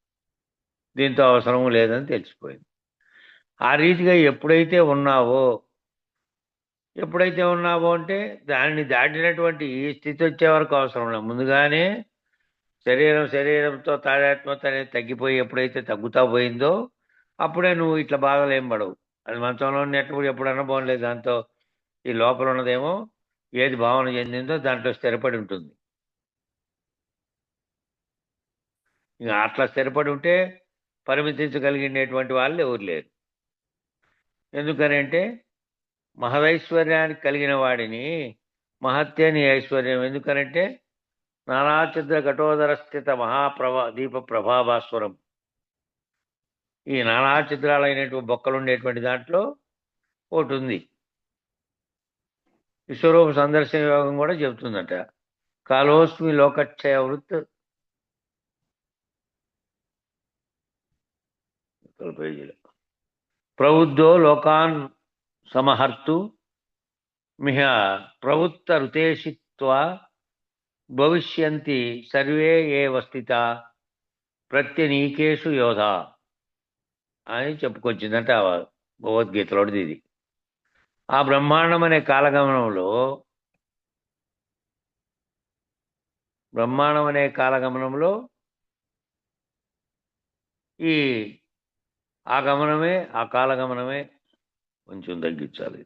[SPEAKER 1] దీంతో అవసరము లేదని తెలిసిపోయింది. ఆ రీతిగా ఎప్పుడైతే ఉన్నావో అంటే దాన్ని దాటినటువంటి ఈ స్థితి వచ్చే వరకు అవసరం లేదు. ముందుగానే శరీరంతో తాదాత్మ్యత అనేది తగ్గిపోయి ఎప్పుడైతే తగ్గుతా పోయిందో అప్పుడే నువ్వు ఇట్లా బాధలు ఏం పడవు. అది మంచంలో ఎప్పుడు అనుభవం లేదు. దాంతో ఈ లోపల ఉన్నదేమో ఏది భావన చెందిందో దాంట్లో స్థిరపడి ఉంటుంది. ఇక అట్లా స్థిరపడి ఉంటే పరిమితించగలిగినటువంటి వాళ్ళు ఎవరు లేరు. ఎందుకని అంటే మహదైశ్వర్యానికి కలిగిన వాడిని మహత్యని ఐశ్వర్యం. ఎందుకనంటే నానాచిద్ర ఘటోదర స్థిత దీప ప్రభాభాస్వరం. ఈ నానాచిద్రాలైనటువంటి బొక్కలు ఉండేటువంటి దాంట్లో ఒకటి ఉంది. విశ్వరూప సందర్శన యోగం కూడా చెబుతుందట. కాలోస్మి లోకక్షయ వృత్ పేజీలో ప్రబుద్ధో లోకాన్ సమహర్తు మిహ ప్రవృత్త రుతేషిత్వా భవిష్యంతి సర్వే ఏవ స్థిత ప్రత్యనీకేషు యోధ అని చెప్పుకొచ్చిందంటే భగవద్గీతలోది ఇది. ఆ బ్రహ్మాండం అనే కాలగమనంలో ఆ కాలగమనమే కొంచెం తగ్గించాలి.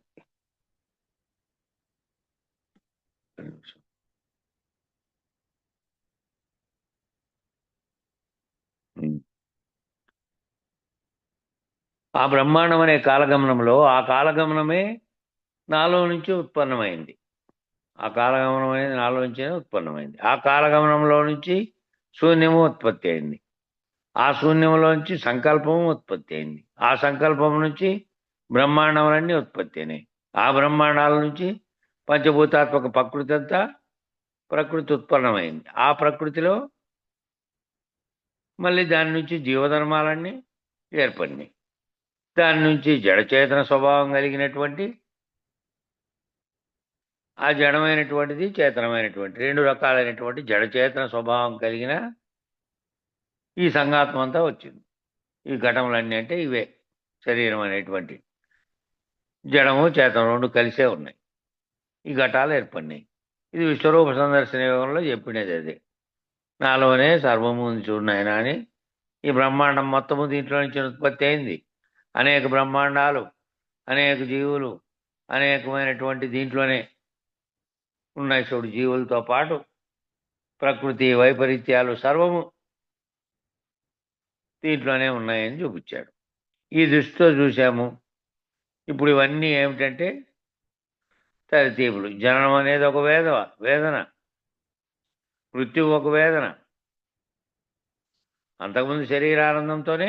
[SPEAKER 1] ఆ బ్రహ్మాండం అనే కాలగమనంలో ఆ కాలగమనమే నాలో నుంచి ఉత్పన్నమైంది. ఆ కాలగమనం అనేది నాలో నుంచే ఉత్పన్నమైంది. ఆ కాలగమనంలో నుంచి శూన్యము ఉత్పత్తి అయింది. ఆ శూన్యంలోంచి సంకల్పము ఉత్పత్తి అయింది. ఆ సంకల్పం నుంచి బ్రహ్మాండములన్నీ ఉత్పత్తి అయినాయి. ఆ బ్రహ్మాండాల నుంచి పంచభూతాత్మక ప్రకృతి ఉత్పన్నమైంది. ఆ ప్రకృతిలో మళ్ళీ దాని నుంచి జీవధర్మాలన్నీ ఏర్పడినాయి. దాని నుంచి జడచేతన స్వభావం కలిగినటువంటి, ఆ జడమైనటువంటిది చేతనమైనటువంటి, 2 రకాలైనటువంటి జడచేతన స్వభావం కలిగిన ఈ సంఘాత్మ అంతా వచ్చింది. ఈ ఘటములన్నీ అంటే ఇవే శరీరం అనేటువంటి. జడము చేతనం రెండు కలిసే ఉన్నాయి. ఈ ఘటాలు ఏర్పడినాయి. ఇది విశ్వరూప సందర్శన యోగంలో చెప్పినది అదే. నాలోనే సర్వము ఉంది చూడు నాయనా అని. ఈ బ్రహ్మాండం మొత్తము దీంట్లో నుంచి ఉత్పత్తి అయింది. అనేక బ్రహ్మాండాలు, అనేక జీవులు, అనేకమైనటువంటి దీంట్లోనే ఉన్నాయి చూడు. జీవులతో పాటు ప్రకృతి వైపరీత్యాలు సర్వము దీంట్లోనే ఉన్నాయని చూపించాడు. ఈ దృష్టితో చూసాము. ఇప్పుడు ఇవన్నీ ఏమిటంటే తరతీపులు. జననం అనేది ఒక వేదన, మృత్యువు ఒక వేదన. అంతకుముందు శరీరానందంతోనే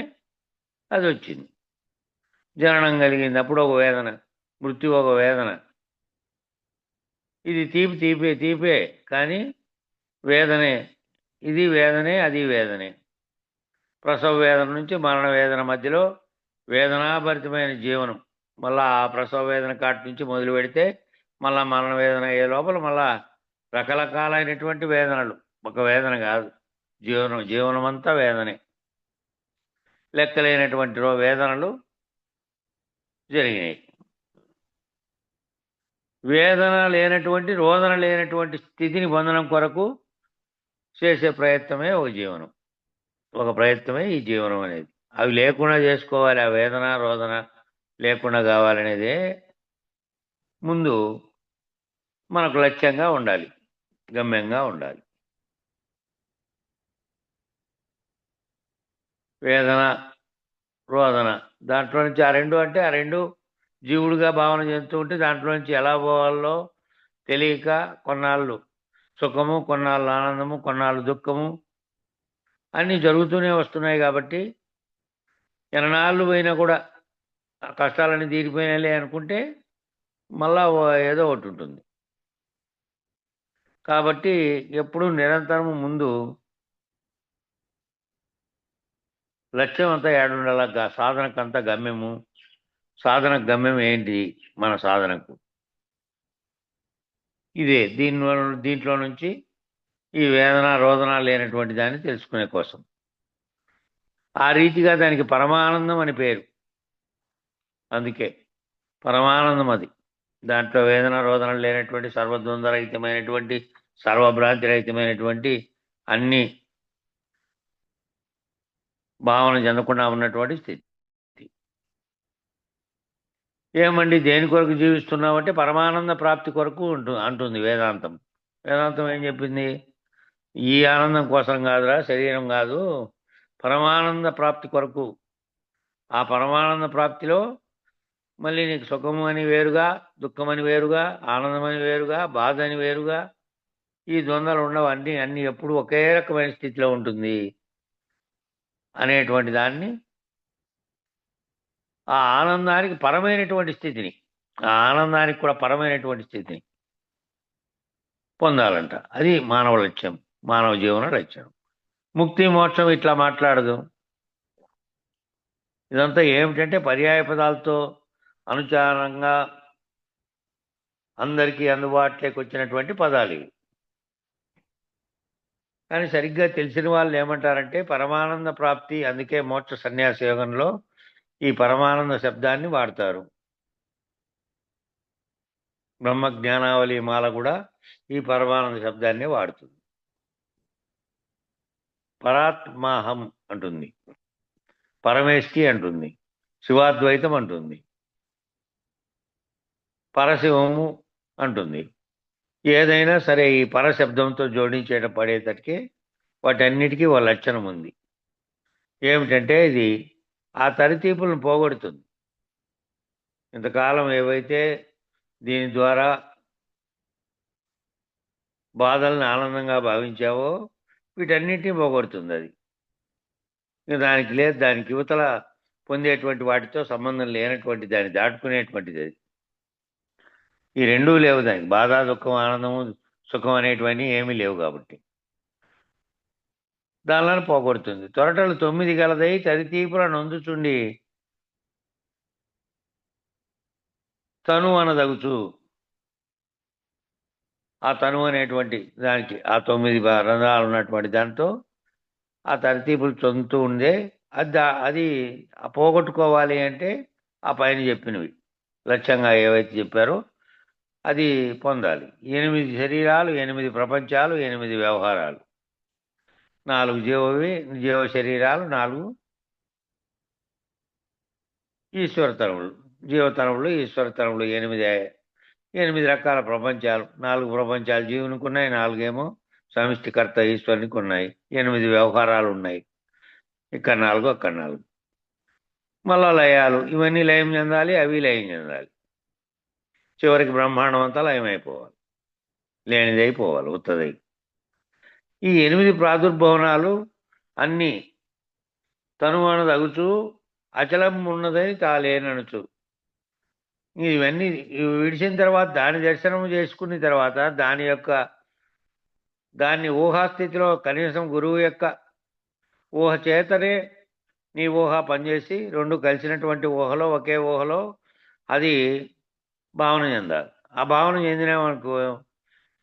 [SPEAKER 1] అది వచ్చింది. జననం కలిగింది, అప్పుడు ఒక వేదన, మృత్యువు ఒక వేదన. ఇది తీపే కానీ వేదనే. ఇది వేదనే, అది వేదనే. ప్రసవ వేదన నుంచి మరణ వేదన మధ్యలో వేదనాభరితమైన జీవనం. మళ్ళా ఆ ప్రసవ వేదన కాటి నుంచి మొదలు పెడితే మళ్ళా మరణ వేదన అయ్యే లోపల మళ్ళా రకరకాలైనటువంటి వేదనలు. ఒక వేదన కాదు, జీవనం అంతా వేదనే. లెక్కలేనటువంటి వేదనలు జరిగినాయి. వేదన లేనటువంటి, రోదన లేనటువంటి స్థితిని పొందడం కొరకు చేసే ప్రయత్నమే ఒక ప్రయత్నమే ఈ జీవనం అనేది. అవి లేకుండా చేసుకోవాలి. ఆ వేదన రోదన లేకుండా కావాలనేదే ముందు మనకు లక్ష్యంగా ఉండాలి, గమ్యంగా ఉండాలి. వేదన రోదన దాంట్లో నుంచి ఆ రెండు జీవుడిగా భావన చెందుతూ ఉంటే దాంట్లో నుంచి ఎలా పోవాలో తెలియక కొన్నాళ్ళు సుఖము, కొన్నాళ్ళు ఆనందము, కొన్నాళ్ళు దుఃఖము అన్నీ జరుగుతూనే వస్తున్నాయి. కాబట్టి ఎన్నాళ్ళు పోయినా కూడా ఆ కష్టాలన్నీ తీరిపోయినాలే అనుకుంటే మళ్ళా ఏదో ఒకటి ఉంటుంది. కాబట్టి ఎప్పుడు నిరంతరము ముందు లక్ష్యం అంతా ఏడుండాల. సాధనకంతా గమ్యము. సాధన గమ్యం ఏంటి? మన సాధనకు ఇదే. దీంట్లో నుంచి ఈ వేదన రోదన లేనటువంటి దాన్ని తెలుసుకునే కోసం. ఆ రీతిగా దానికి పరమానందం అని పేరు. అందుకే పరమానందం అది. దాంట్లో వేదన రోదన లేనటువంటి, సర్వద్వంద్వరహితమైనటువంటి, సర్వభ్రాంతిరహితమైనటువంటి, అన్ని భావన చెందకుండా ఉన్నటువంటి స్థితి. ఏమండి దేని కొరకు జీవిస్తున్నామంటే పరమానంద ప్రాప్తి కొరకు అంటుంది వేదాంతం. వేదాంతం ఏం చెప్పింది? ఈ ఆనందం కోసం కాదురా, శరీరం కాదు, పరమానంద ప్రాప్తి కొరకు. ఆ పరమానంద ప్రాప్తిలో మళ్ళీ నీకు సుఖము అని వేరుగా, దుఃఖమని వేరుగా, ఆనందమని వేరుగా, బాధ అని వేరుగా, ఈ ద్వంద్వలు ఉండవు. అన్నీ ఎప్పుడు ఒకే రకమైన స్థితిలో ఉంటుంది అనేటువంటి దాన్ని, ఆ ఆనందానికి పరమైనటువంటి స్థితిని, ఆ ఆనందానికి కూడా పరమైనటువంటి స్థితిని పొందాలంట. అది మానవ లక్ష్యం, మానవ జీవన లక్ష్యం. ముక్తి మోక్షం ఇట్లా మాట్లాడదు. ఇదంతా ఏమిటంటే పర్యాయ పదాలతో అనుచారంగా అందరికీ అందుబాటులోకి వచ్చినటువంటి పదాలు ఇవి. కానీ సరిగ్గా తెలిసిన వాళ్ళు ఏమంటారంటే పరమానంద ప్రాప్తి. అందుకే మోక్ష సన్యాస యోగంలో ఈ పరమానంద శబ్దాన్ని వాడతారు. బ్రహ్మ జ్ఞానావళి మాల కూడా ఈ పరమానంద శబ్దాన్ని వాడుతుంది. పరాత్మాహం అంటుంది, పరమేష్టి అంటుంది, శివాద్వైతం అంటుంది, పరశివము అంటుంది. ఏదైనా సరే ఈ పరశబ్దంతో జోడించేట పడేటట్టుకే వాటన్నిటికీ ఒక లక్షణం ఉంది. ఏమిటంటే ఇది ఆ తరితీపులను పోగొడుతుంది. ఇంతకాలం ఏవైతే దీని ద్వారా బాధల్ని ఆనందంగా భావించావో వీటన్నిటినీ పోగొడుతుంది అది. దానికి లేదు, దానికి యువతల పొందేటువంటి వాటితో సంబంధం లేనటువంటి, దాన్ని దాటుకునేటువంటిది అది. ఈ రెండూ లేవు దానికి. బాధ, దుఃఖం, ఆనందము, సుఖం అనేటివన్నీ ఏమీ లేవు. కాబట్టి దానిలను పోగొడుతుంది. తొరటలు 9 గలదై తరితీపుల నొందుచుండి తను అనదగుచు. ఆ తను అనేటువంటి దానికి ఆ 9 రంధ్రాలు ఉన్నటువంటి దాంతో ఆ తరితీపులు చొందుతూ ఉండే అది పోగొట్టుకోవాలి అంటే ఆ పైన చెప్పినవి లక్ష్యంగా ఏవైతే చెప్పారో అది పొందాలి. 8 శరీరాలు, 8 ప్రపంచాలు, 8 వ్యవహారాలు, 4 జీవ శరీరాలు, 4 ఈశ్వర తరములు, జీవతరములు, ఈశ్వర తరములు, 8 రకాల ప్రపంచాలు. 4 ప్రపంచాలు జీవునికి ఉన్నాయి, 4 ఏమో సమిష్టికర్త ఈశ్వరునికి ఉన్నాయి. 8 వ్యవహారాలు ఉన్నాయి, ఇక్కడ 4 అక్కడ 4. మళ్ళా లయాలు, ఇవన్నీ లయం చెందాలి, అవి లయం చెందాలి. చివరికి బ్రహ్మాండం అంతా లయమైపోవాలి, లేనిదైపోవాలి, ఉత్తదై. ఈ 8 ప్రాదుర్భవనాలు అన్నీ తనువనదగుచు అచలం ఉన్నదని తాలేననుచు. ఇవన్నీ విడిచిన తర్వాత, దాని దర్శనం చేసుకున్న తర్వాత, దాన్ని ఊహాస్థితిలో కనీసం గురువు యొక్క ఊహ చేతనే నీ ఊహ పనిచేసి 2 కలిసినటువంటి ఊహలో, ఒకే ఊహలో అది భావన చెందాలి. ఆ భావన చెందినామనుకో,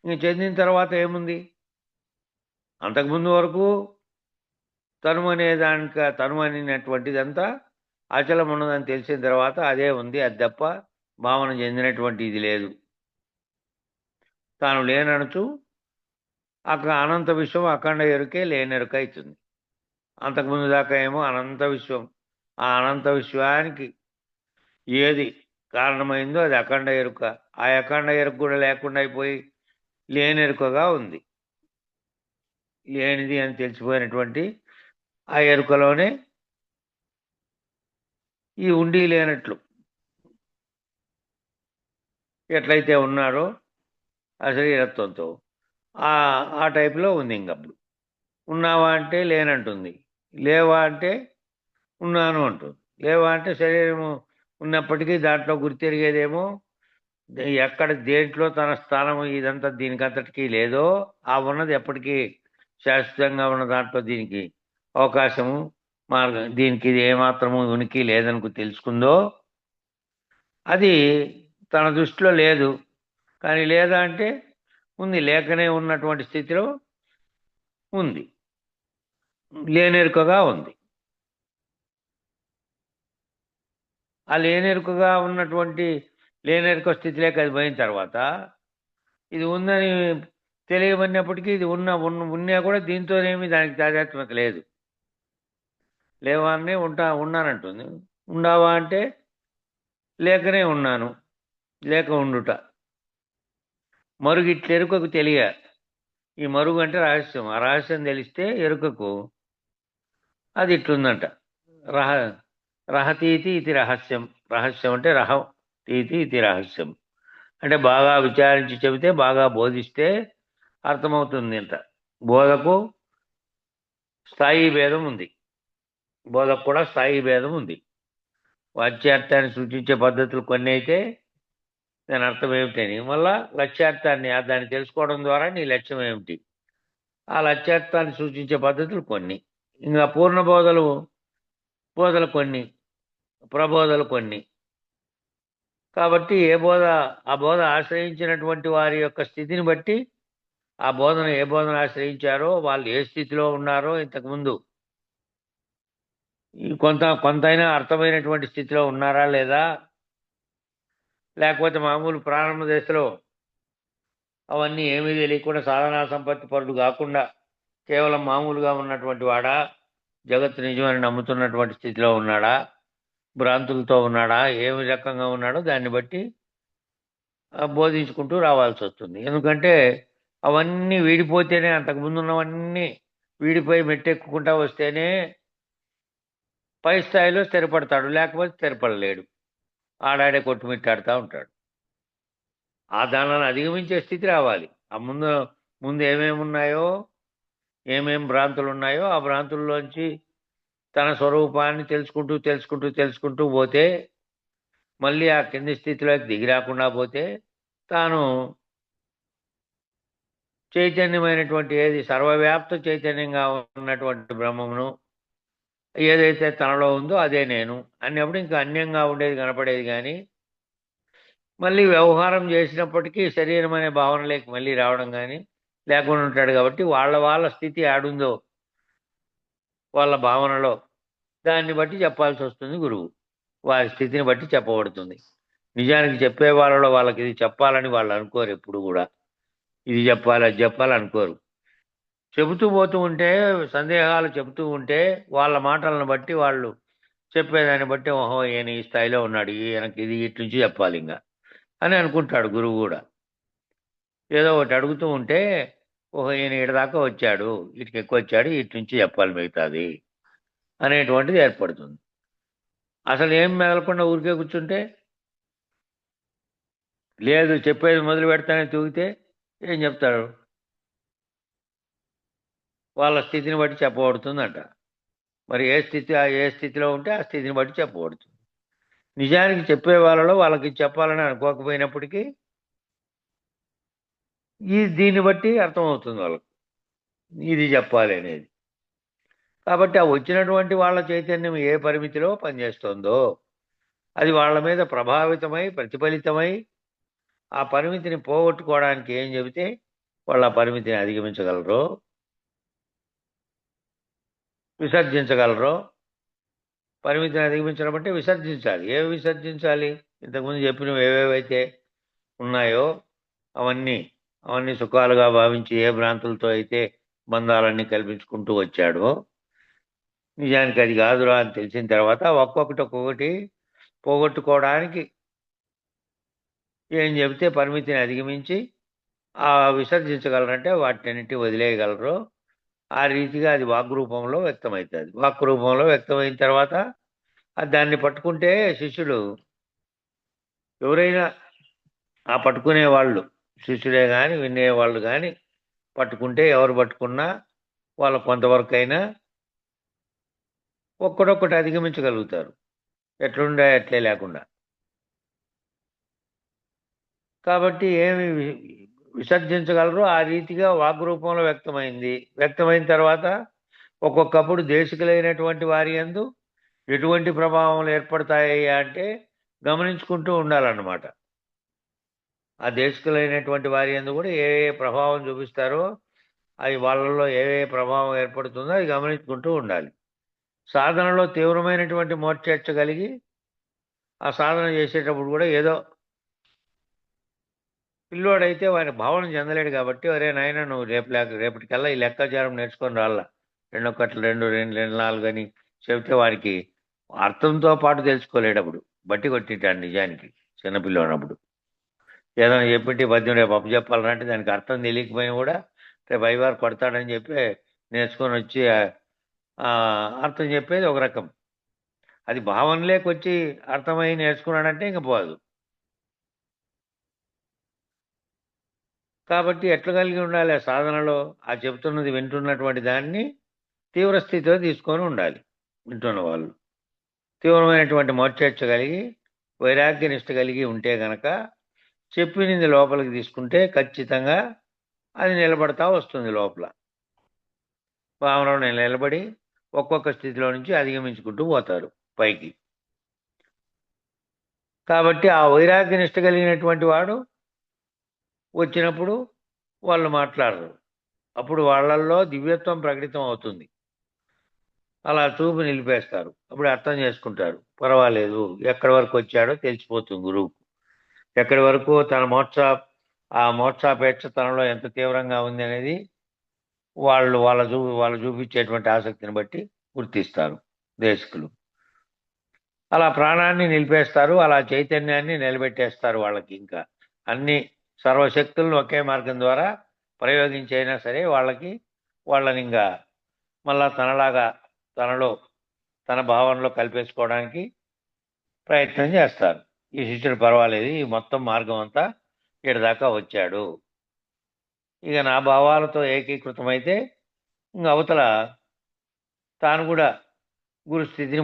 [SPEAKER 1] ఇంక చెందిన తర్వాత ఏముంది? అంతకుముందు వరకు తనువు అనేటువంటిదంతా అచలం ఉన్నదని తెలిసిన తర్వాత అదే ఉంది, అది తప్ప భావన చెందినటువంటి ఇది లేదు. తాను లేననుచు అక్కడ అనంత విశ్వం అఖండ ఎరుకే లేనెరుక అవుతుంది. అంతకుముందు దాకా ఏమో అనంత విశ్వం, ఆ అనంత విశ్వానికి ఏది కారణమైందో అది అఖండ ఎరుక. ఆ అఖండ ఎరుక కూడా లేకుండా అయిపోయి లేనెరుకగా ఉంది. లేనిది అని తెలిసిపోయినటువంటి ఆ ఎరుకలోనే ఈ ఉండి లేనట్లు ఎట్లయితే ఉన్నారో ఆ శరీరత్వంతో ఆ టైపులో ఉంది. ఇంకప్పుడు ఉన్నావా అంటే లేనంటుంది, లేవా అంటే ఉన్నాను అంటుంది. లేవా అంటే శరీరము ఉన్నప్పటికీ దాంట్లో గుర్తెరిగేదేమో ఎక్కడ దేంట్లో తన స్థానం ఇదంతా దీనికంతటికీ లేదో, ఆ ఉన్నది ఎప్పటికీ శాశ్వతంగా ఉన్న దాంట్లో దీనికి అవకాశము, మార్గం, దీనికి ఇది ఏమాత్రము ఉనికి లేదనుకు తెలుసుకుందో, అది తన దృష్టిలో లేదు. కానీ లేదా అంటే ఉంది, లేకనే ఉన్నటువంటి స్థితిలో ఉంది, లేనెరుకగా ఉంది. ఆ లేనెరుకగా ఉన్నటువంటి లేనెరుక స్థితిలోకి అది పోయిన తర్వాత ఇది ఉందని తెలియబడినప్పటికీ ఇది ఉన్నా కూడా దీంతోనేమి దానికి తాదాత్మ్యత లేదు. లేవా అని ఉన్నానంటుంది. ఉండావా అంటే లేకనే ఉన్నాను, లేక ఉండుట. మరుగు ఇట్ల ఎరుకకు తెలియ. ఈ మరుగు అంటే రహస్యం. ఆ రహస్యం తెలిస్తే ఎరుకకు అది ఇట్లుందంట. రహతీతి ఇది రహస్యం. రహస్యం అంటే రహతీతి ఇది రహస్యం అంటే బాగా విచారించి చెబితే, బాగా బోధిస్తే అర్థమవుతుంది. అంట బోధకు స్థాయి భేదం ఉంది. బోధకు కూడా స్థాయి భేదం ఉంది. వాచ్యార్థాన్ని సూచించే పద్ధతులు కొన్ని అయితే దాని అర్థం ఏమిటని, మళ్ళా లక్ష్యార్థాన్ని దాన్ని తెలుసుకోవడం ద్వారా నీ లక్ష్యం ఏమిటి, ఆ లక్ష్యార్థాన్ని సూచించే పద్ధతులు కొన్ని, ఇంకా పూర్ణ బోధలు కొన్ని, ప్రబోధలు కొన్ని. కాబట్టి ఆ బోధ ఆశ్రయించినటువంటి వారి యొక్క స్థితిని బట్టి, ఆ బోధన ఏ బోధన ఆశ్రయించారో, వాళ్ళు ఏ స్థితిలో ఉన్నారో, ఇంతకుముందు కొంతైనా అర్థమైనటువంటి స్థితిలో ఉన్నారా లేదా, లేకపోతే మామూలు ప్రారంభ దశలో అవన్నీ ఏమీ తెలియకుండా సాధనా సంపత్తి పరుడు కాకుండా కేవలం మామూలుగా ఉన్నటువంటి వాడా, జగత్తు నిజమని నమ్ముతున్నటువంటి స్థితిలో ఉన్నాడా, భ్రాంతులతో ఉన్నాడా, ఏమి రకంగా ఉన్నాడో దాన్ని బట్టి బోధించుకుంటూ రావాల్సి వస్తుంది. ఎందుకంటే అవన్నీ వీడిపోతేనే, అంతకుముందు ఉన్నవన్నీ వీడిపోయి మెట్టెక్కుకుంటా వస్తేనే పై స్థాయిలో స్థిరపడతాడు, లేకపోతే స్థిరపడలేడు, ఆడాడే కొట్టుమిట్టాడుతూ ఉంటాడు. ఆ దానాన్ని అధిగమించే స్థితి రావాలి. ఆ ముందు ఏమేమి ఉన్నాయో, ఏమేమి భ్రాంతులు ఉన్నాయో, ఆ భ్రాంతుల్లోంచి తన స్వరూపాన్ని తెలుసుకుంటూ పోతే, మళ్ళీ ఆ కింది స్థితిలోకి దిగి రాకుండా పోతే, తాను చైతన్యమైనటువంటి ఏది సర్వవ్యాప్త చైతన్యంగా ఉన్నటువంటి బ్రహ్మమును ఏదైతే తనలో ఉందో అదే నేను అన్నప్పుడు ఇంకా అన్యంగా ఉండేది కనపడేది. కానీ మళ్ళీ వ్యవహారం చేసినప్పటికీ శరీరం అనే భావనలోకి మళ్ళీ రావడం కానీ లేకుండా ఉంటాడు. కాబట్టి వాళ్ళ స్థితి ఆడుందో వాళ్ళ భావనలో దాన్ని బట్టి చెప్పాల్సి వస్తుంది. గురువు వారి స్థితిని బట్టి చెప్పబడుతుంది. నిజానికి చెప్పే వాళ్ళలో వాళ్ళకి ఇది చెప్పాలని వాళ్ళు అనుకోరు ఎప్పుడు కూడా. ఇది చెప్పాలి అది చెప్పాలి అనుకోరు. చెబుతూ పోతూ ఉంటే సందేహాలు చెబుతూ ఉంటే వాళ్ళ మాటలను బట్టి వాళ్ళు చెప్పేదాన్ని బట్టి ఓహో ఈయన ఈ స్థాయిలో ఉన్నాడు ఈయనకి ఇది ఇటు నుంచి చెప్పాలి ఇంకా అని అనుకుంటాడు గురువు కూడా. ఏదో ఒకటి అడుగుతూ ఉంటే ఓహో ఈయన ఇటు దాకా వచ్చాడు ఇటుకి ఎక్కువ వచ్చాడు ఇటు నుంచి చెప్పాలి మిగతాది అనేటువంటిది ఏర్పడుతుంది. అసలు ఏం మెదలకుండా ఊరికే కూర్చుంటే లేదు చెప్పేది మొదలు పెడతానే తూగితే ఏం చెప్తాడు? వాళ్ళ స్థితిని బట్టి చెప్పబడుతుందంట. మరి ఏ స్థితిలో ఉంటే ఆ స్థితిని బట్టి చెప్పబడుతుంది. నిజానికి చెప్పే వాళ్ళలో వాళ్ళకి చెప్పాలని అనుకోకపోయినప్పటికీ దీన్ని బట్టి అర్థమవుతుంది వాళ్ళకు ఇది చెప్పాలి అనేది. కాబట్టి ఆ వచ్చినటువంటి వాళ్ళ చైతన్యం ఏ పరిమితిలో పనిచేస్తుందో అది వాళ్ళ మీద ప్రభావితమై ప్రతిఫలితమై ఆ పరిమితిని పోగొట్టుకోవడానికి ఏం చెబితే వాళ్ళు ఆ పరిమితిని అధిగమించగలరో విసర్జించగలరో. పరిమితిని అధిగమించడం అంటే విసర్జించాలి. ఏవి విసర్జించాలి? ఇంతకుముందు చెప్పినవి ఏవేవైతే ఉన్నాయో అవన్నీ సుఖాలుగా భావించి ఏ భ్రాంతులతో అయితే బంధాలన్నీ కల్పించుకుంటూ వచ్చాడో నిజానికి అది కాదురా అని తెలిసిన తర్వాత ఒక్కొక్కటి పోగొట్టుకోవడానికి ఏం చెబితే పరిమితిని అధిగమించి ఆ విసర్జించగలరంటే వాటిన్నింటి వదిలేయగలరు. ఆ రీతిగా అది వాగ్రూపంలో వ్యక్తమవుతుంది. వాక్ రూపంలో వ్యక్తమైన తర్వాత దాన్ని పట్టుకుంటే శిష్యుడు ఎవరైనా ఆ పట్టుకునే వాళ్ళు శిష్యుడే కానీ వినేవాళ్ళు కానీ పట్టుకుంటే ఎవరు పట్టుకున్నా వాళ్ళు కొంతవరకు అయినా ఒక్కడొక్కటి అధిగమించగలుగుతారు. ఎట్లుండే అట్లే లేకుండా. కాబట్టి ఏమి విసర్జించగలరు ఆ రీతిగా వాగ్రూపంలో వ్యక్తమైన తర్వాత ఒక్కొక్కప్పుడు దేశికులైనటువంటి వారి యందు ఎటువంటి ప్రభావాలు ఏర్పడతాయి అంటే గమనించుకుంటూ ఉండాలన్నమాట. ఆ దేశికులైనటువంటి వారి యందు కూడా ఏ ప్రభావం చూపిస్తారో అది వాళ్ళలో ఏ ప్రభావం ఏర్పడుతుందో అది గమనించుకుంటూ ఉండాలి. సాధనలో తీవ్రమైనటువంటి మోర్చేర్చ కలిగి ఆ సాధన చేసేటప్పుడు కూడా ఏదో పిల్లోడైతే వారి భావన చెందలేడు కాబట్టి ఒరే నాయన నువ్వు రేపటికల్లా ఈ లెక్కాచారం నేర్చుకొని రాళ్ళ 2 1 2 2 2 4 అని చెబితే వారికి అర్థంతో పాటు తెలుసుకోలేడు. అప్పుడు బట్టి కొట్టింటాడు నిజానికి చిన్నపిల్లనప్పుడు. ఏదైనా చెప్పింటి పద్యం రేపు అప్పు చెప్పాలంటే దానికి అర్థం తెలియకపోయినా కూడా రేపు అయ్యవారు కొడతాడని చెప్పి నేర్చుకొని వచ్చి అర్థం చెప్పేది ఒక రకం. అది భావనలోకి వచ్చి అర్థమై నేర్చుకున్నాడంటే ఇంక పోదు. కాబట్టి ఎట్లా కలిగి ఉండాలి ఆ సాధనలో? ఆ చెబుతున్నది వింటున్నటువంటి దాన్ని తీవ్ర స్థితిలో తీసుకొని ఉండాలి. వింటున్న వాళ్ళు తీవ్రమైనటువంటి మోర్చేర్చ కలిగి వైరాగ్య నిష్ట కలిగి ఉంటే గనక చెప్పినది లోపలికి తీసుకుంటే ఖచ్చితంగా అది నిలబడతా వస్తుంది. లోపల భావనలో నిలబడి ఒక్కొక్క స్థితిలో నుంచి అధిగమించుకుంటూ పోతారు పైకి. కాబట్టి ఆ వైరాగ్య నిష్ట కలిగినటువంటి వాడు వచ్చినప్పుడు వాళ్ళు మాట్లాడరు. అప్పుడు వాళ్ళల్లో దివ్యత్వం ప్రకటితం అవుతుంది. అలా చూపు నిలిపేస్తారు. అప్పుడు అర్థం చేసుకుంటారు. పర్వాలేదు ఎక్కడి వరకు వచ్చాడో తెలిసిపోతుంది గురువుకు. ఎక్కడి వరకు తన మోక్షాపేక్ష తనలో ఎంత తీవ్రంగా ఉంది అనేది వాళ్ళు చూపించేటువంటి ఆసక్తిని బట్టి గుర్తిస్తారు దేశకులు. అలా ప్రాణాన్ని నిలిపేస్తారు. అలా చైతన్యాన్ని నిలబెట్టేస్తారు. వాళ్ళకి ఇంకా అన్ని సర్వశక్తులను ఒకే మార్గం ద్వారా ప్రయోగించైనా సరే వాళ్ళని ఇంకా మళ్ళా తనలాగా తన భావనలో కలిపేసుకోవడానికి ప్రయత్నం చేస్తారు. ఈ శిష్యుడు పర్వాలేదు ఈ మొత్తం మార్గం అంతా ఇక్కడి దాకా వచ్చాడు, ఇక నా భావాలతో ఏకీకృతమైతే ఇంకా అవతల తాను కూడా గురు స్థితిని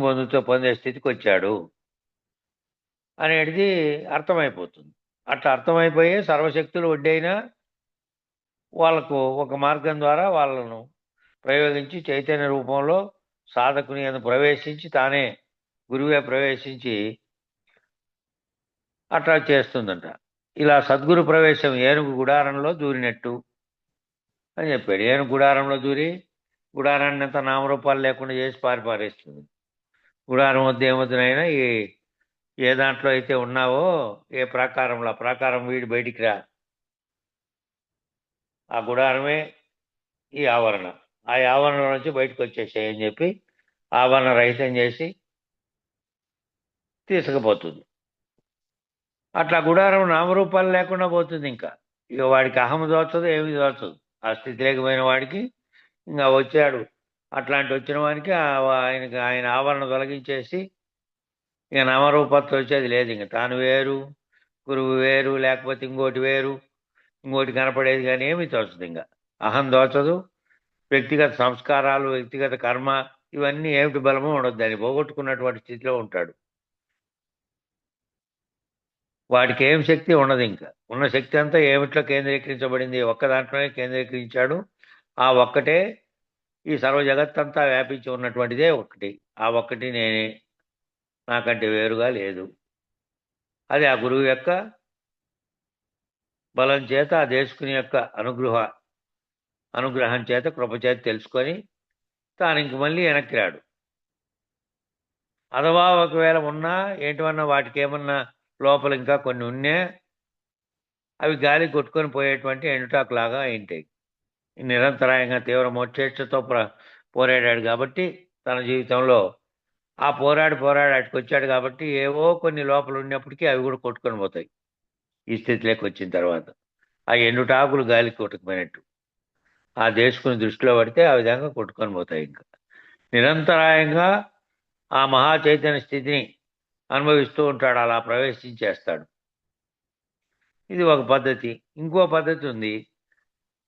[SPEAKER 1] పొందే స్థితికి వచ్చాడు అనేది అర్థమైపోతుంది. అట్లా అర్థమైపోయే సర్వశక్తులు వడ్డైనా వాళ్ళకు ఒక మార్గం ద్వారా వాళ్ళను ప్రయోగించి చైతన్య రూపంలో సాధకుని ప్రవేశించి తానే గురువే ప్రవేశించి అట్లా చేస్తుందంట. ఇలా సద్గురు ప్రవేశం ఏనుగు గుడారంలో దూరినట్టు అని చెప్పాడు. ఏనుగు గుడారంలో దూరి గుడారాన్ని అంతా నామరూపాలు లేకుండా చేసి పారిపారేస్తుంది. గుడారం వద్ద ఏమొద్దునైనా ఈ ఏ దాంట్లో అయితే ఉన్నావో, ఏ ప్రాకారంలో ఆ ప్రాకారం వీడి బయటికి రా. ఆ గుడారమే ఈ ఆవరణ. ఆ ఆవరణ నుంచి బయటకు వచ్చేసాయి అని చెప్పి ఆవరణ రహితం చేసి తీసుకుపోతుంది. అట్లా గుడారం నామరూపాలు లేకుండా పోతుంది. ఇంకా ఇక వాడికి అహం దోచదు, ఏమి దోచదు. ఆ స్థితి లేకపోయిన వాడికి ఇంకా వచ్చాడు. అట్లాంటి వచ్చిన వానికి ఆయనకి ఆయన ఆవరణ తొలగించేసి ఇక నామరూపంతో వచ్చేది లేదు. ఇంక తాను వేరు, గురువు వేరు, లేకపోతే ఇంకోటి వేరు, ఇంకోటి కనపడేది కానీ ఏమీ తోచదు. ఇంకా అహం దోచదు. వ్యక్తిగత సంస్కారాలు, వ్యక్తిగత కర్మ ఇవన్నీ ఏమిటి బలమో ఉండదు. దాన్ని పోగొట్టుకున్నటువంటి స్థితిలో ఉంటాడు. వాడికి ఏం శక్తి ఉండదు. ఇంకా ఉన్న శక్తి అంతా ఏమిట్లో కేంద్రీకరించబడింది, ఒక్క దాంట్లోనే కేంద్రీకరించాడు. ఆ ఒక్కటే ఈ సర్వ జగత్తంతా వ్యాపించి ఉన్నటువంటిదే ఒక్కటి. ఆ ఒక్కటి నేనే, నాకంటే వేరుగా లేదు. అది ఆ గురువు యొక్క బలం చేత, ఆ దేశకుని యొక్క అనుగ్రహం చేత, కృప చేత తెలుసుకొని తాను ఇంక మళ్ళీ వెనక్కి రాడు. అథవా ఒకవేళ ఉన్నా ఏంటివన్నా వాటికి ఏమన్నా లోపల ఇంకా కొన్ని ఉన్నా అవి గాలి కొట్టుకొని పోయేటువంటి ఎండుటాకులాగా అయింటాయి. నిరంతరాయంగా తీవ్ర మోక్షేచ్ఛతో పోరాడాడు కాబట్టి తన జీవితంలో ఆ పోరాడి అటుకొచ్చాడు కాబట్టి ఏవో కొన్ని లోపల ఉన్నప్పటికీ అవి కూడా కొట్టుకొని పోతాయి. ఈ స్థితిలోకి వచ్చిన తర్వాత ఆ ఎండుటాకులు గాలి కొట్టుకుపోయినట్టు ఆ దేశకుని దృష్టిలో పడితే ఆ విధంగా కొట్టుకొని పోతాయి. ఇంకా నిరంతరాయంగా ఆ మహా చైతన్య స్థితిని అనుభవిస్తూ ఉంటాడు, అలా ప్రవేశించేస్తాడు. ఇది ఒక పద్ధతి. ఇంకో పద్ధతి ఉంది,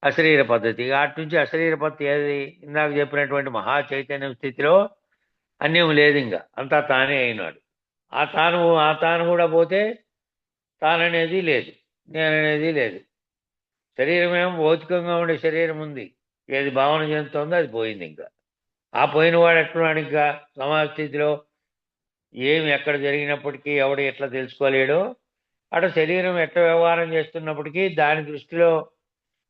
[SPEAKER 1] అశరీర పద్ధతి. అటు నుంచి అశరీర పద్ధతి ఏది? ఇందాక చెప్పినటువంటి మహా చైతన్యం స్థితిలో అన్యం లేదు, ఇంకా అంతా తానే అయినాడు. ఆ తాను కూడా పోతే తాననేది లేదు, నేననేది లేదు. శరీరం ఏమో భౌతికంగా ఉండే శరీరం ఉంది, ఏది భావన చెందుతుందో అది పోయింది. ఇంకా ఆ పోయిన వాడు ఎట్టున్నాడు? ఇంకా సమాజ స్థితిలో ఏమి ఎక్కడ జరిగినప్పటికీ ఎవడు ఎట్లా తెలుసుకోలేడో అటు శరీరం ఎట్లా వ్యవహారం చేస్తున్నప్పటికీ దాని దృష్టిలో,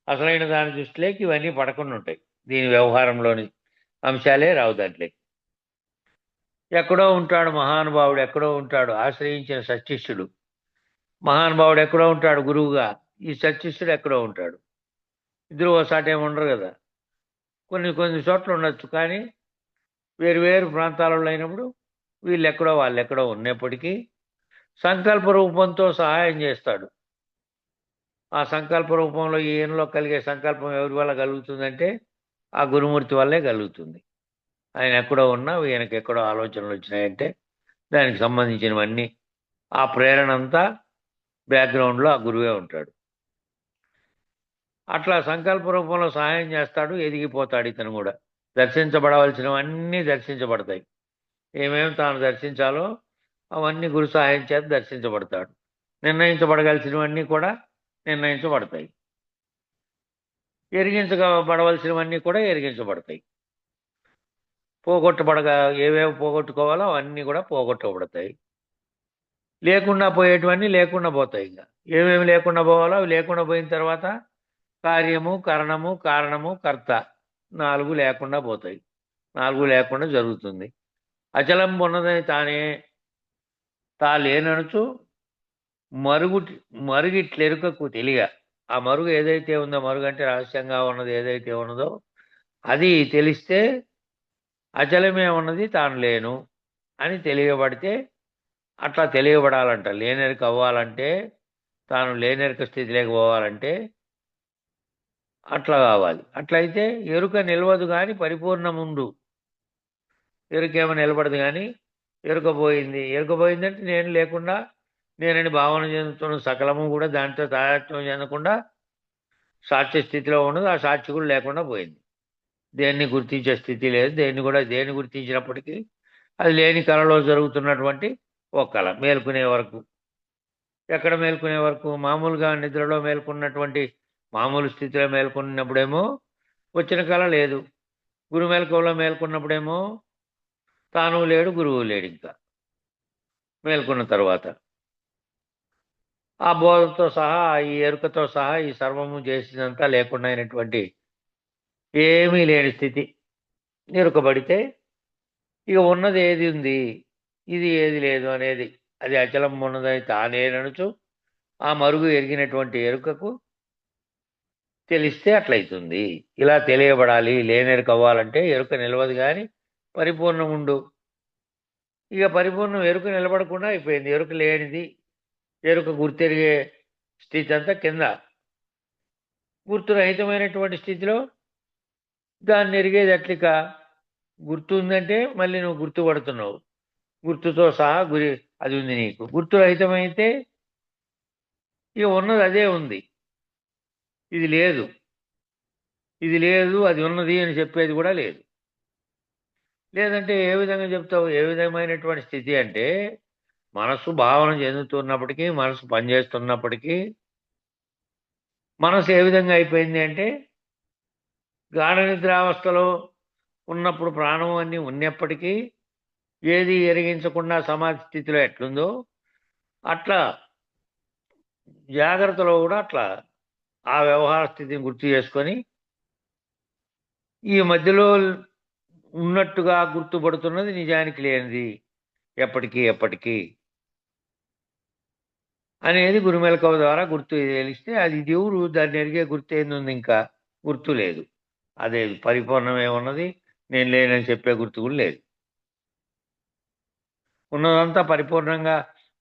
[SPEAKER 1] అసలైన దాని దృష్టిలోకి ఇవన్నీ పడకుండా ఉంటాయి. దీని వ్యవహారంలోని అంశాలే రావు దాంట్లోకి. ఎక్కడో ఉంటాడు మహానుభావుడు, ఎక్కడో ఉంటాడు ఆశ్రయించిన సత్శిష్యుడు. మహానుభావుడు ఎక్కడో ఉంటాడు గురువుగా, ఈ సత్శిష్యుడు ఎక్కడో ఉంటాడు. ఇద్దరు ఒకసారి ఏమి ఉండరు కదా. కొన్ని చోట్ల ఉండొచ్చు, కానీ వేరు ప్రాంతాలలో అయినప్పుడు వీళ్ళు ఎక్కడో వాళ్ళు ఎక్కడో ఉన్నప్పటికీ సంకల్ప రూపంతో సహాయం చేస్తాడు. ఆ సంకల్ప రూపంలో ఈయనలో కలిగే సంకల్పం ఎవరి వల్ల కలుగుతుందంటే ఆ గురుమూర్తి వల్లే కలుగుతుంది. ఆయన ఎక్కడో ఉన్నా ఈయనకి ఎక్కడో ఆలోచనలు వచ్చినాయంటే దానికి సంబంధించినవన్నీ, ఆ ప్రేరణ అంతా బ్యాక్గ్రౌండ్లో ఆ గురువే ఉంటాడు. అట్లా సంకల్ప రూపంలో సహాయం చేస్తాడు, ఎదిగిపోతాడు. ఇతను కూడా దర్శించబడవలసినవన్నీ దర్శించబడతాయి. ఏమేమి తాను దర్శించాలో అవన్నీ గురు సహాయం చేత దర్శించబడతాడు. నిర్ణయించబడవలసినవన్నీ కూడా నిర్ణయించబడతాయి. ఎరిగించబడవలసినవన్నీ కూడా ఎరిగించబడతాయి. ఏవేవి పోగొట్టుకోవాలో అవన్నీ కూడా పోగొట్టబడతాయి. లేకుండా పోయేటివన్నీ లేకుండా పోతాయి. ఇంకా ఏమేమి లేకుండా పోవాలో అవి లేకుండా పోయిన తర్వాత కార్యము, కరణము, కారణము, కర్త 4 లేకుండా పోతాయి. 4 లేకుండా జరుగుతుంది. అచలం ఉన్నదని తా లేననుచు మరుగిట్లెరుకకు తెలియ. ఆ మరుగు ఏదైతే ఉందో, మరుగు అంటే రహస్యంగా ఉన్నది ఏదైతే ఉన్నదో అది తెలిస్తే అచలమే ఉన్నది తాను లేను అని తెలియబడితే, అట్లా తెలియబడాలంట. లేనెరుక అవ్వాలంటే, తాను లేనెరుక స్థితిలోకి పోవాలంటే అట్లా కావాలి. అట్లయితే ఎరుక నిలవదు కానీ పరిపూర్ణముండు. ఎరుకేమో నిలబడదు కానీ ఎరుక పోయిందంటే నేను లేకుండా, నేనని భావన చెందుతున్న సకలము కూడా దాంతో తాదాత్మ్యం చెందకుండా సాక్ష్య స్థితిలో ఉండదు. ఆ సాక్షి కూడా లేకుండా పోయింది. దేన్ని గుర్తించే స్థితి లేదు. దేన్ని గుర్తించినప్పటికీ అది లేని కళలో జరుగుతున్నటువంటి ఒక కళ. మేల్కొనే వరకు, ఎక్కడ మేల్కొనే వరకు? మామూలుగా నిద్రలో మేల్కొన్నటువంటి మామూలు స్థితిలో మేల్కొన్నప్పుడేమో వచ్చిన కళ లేదు. గురు మేల్కొలో మేల్కొన్నప్పుడేమో తాను లేడు, గురువు లేడు. ఇంకా మేల్కొన్న తర్వాత ఆ బోధతో సహా, ఈ ఎరుకతో సహా ఈ సర్వము చేసినంతా లేకుండా అయినటువంటి ఏమీ లేని స్థితి ఎరుకబడితే ఇక ఉన్నది ఏది ఉంది, ఇది ఏది లేదు అనేది అది అచలం ఉన్నదని తానేననుచు ఆ మరుగు ఎరిగినటువంటి ఎరుకకు తెలిస్తే అట్లయితుంది. ఇలా తెలియబడాలి. లేనెరుక అవ్వాలంటే ఎరుక నిలవదు గాని పరిపూర్ణం ఉండు. ఇక పరిపూర్ణం ఎరుక నిలబడకుండా అయిపోయింది. ఎరుక లేనిది, ఎరుక గుర్తెరిగే స్థితి అంతా కింద. గుర్తురహితమైనటువంటి స్థితిలో దాన్ని ఎరిగేది ఎట్లిక? గుర్తు ఉందంటే మళ్ళీ నువ్వు గుర్తుపడుతున్నావు. గుర్తుతో సహా అది ఉంది నీకు. గుర్తురహితమైతే ఇక ఉన్నది అదే ఉంది. ఇది లేదు, ఇది లేదు, అది ఉన్నది అని చెప్పేది కూడా లేదు. లేదంటే ఏ విధంగా చెప్తావు? ఏ విధమైనటువంటి స్థితి అంటే మనసు భావన చెందుతున్నప్పటికీ, మనసు పనిచేస్తున్నప్పటికీ, మనసు ఏ విధంగా అయిపోయింది అంటే గాఢ నిద్రావస్థలో ఉన్నప్పుడు ప్రాణం అన్నీ ఉన్నప్పటికీ ఏది ఎరిగించకుండా సమాధి స్థితిలో ఎట్లుందో అట్లా జాగ్రత్తలో కూడా అట్లా ఆ వ్యవహార స్థితిని గుర్తు చేసుకొని ఈ మధ్యలో ఉన్నట్టుగా గుర్తుపడుతున్నది నిజానికి లేనిది ఎప్పటికీ అనేది గురుమెలకువ ద్వారా గుర్తు తెలిస్తే అది దేవుడు దాన్ని ఎరిగే గుర్తు ఏంది? ఇంకా గుర్తు లేదు. అదే పరిపూర్ణమే ఉన్నది, నేను లేనని చెప్పే గుర్తు కూడా లేదు. ఉన్నదంతా పరిపూర్ణంగా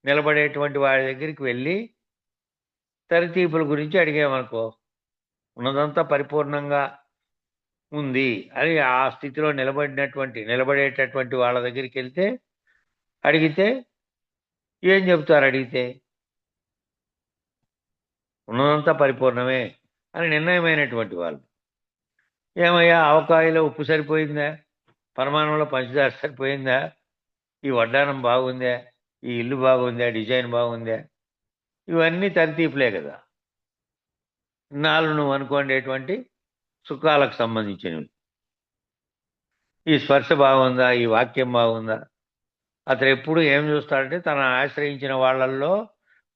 [SPEAKER 1] నిలబడేటువంటి వాడి దగ్గరికి వెళ్ళి తరితీపుల గురించి అడిగామనుకో, ఉన్నదంతా పరిపూర్ణంగా ఉంది అని ఆ స్థితిలో నిలబడేటటువంటి వాళ్ళ దగ్గరికి వెళ్తే అడిగితే ఏం చెబుతారు? అడిగితే ఉన్నదంతా పరిపూర్ణమే అని నిర్ణయమైనటువంటి వాళ్ళు. ఏమయ్యా, ఆవకాయలో ఉప్పు సరిపోయిందా? పరమాణంలో పంచదార సరిపోయిందా? ఈ వడ్డానం బాగుందా? ఈ ఇల్లు బాగుందా? డిజైన్ బాగుందా? ఇవన్నీ తరితీపులే కదా. ఇన్నాళ్ళు నువ్వు అనుకునేటువంటి సుఖాలకు సంబంధించినవి. ఈ స్పర్శ బాగుందా? ఈ వాక్యం బాగుందా? అతను ఎప్పుడు ఏం చూస్తాడంటే తన ఆశ్రయించిన వాళ్ళల్లో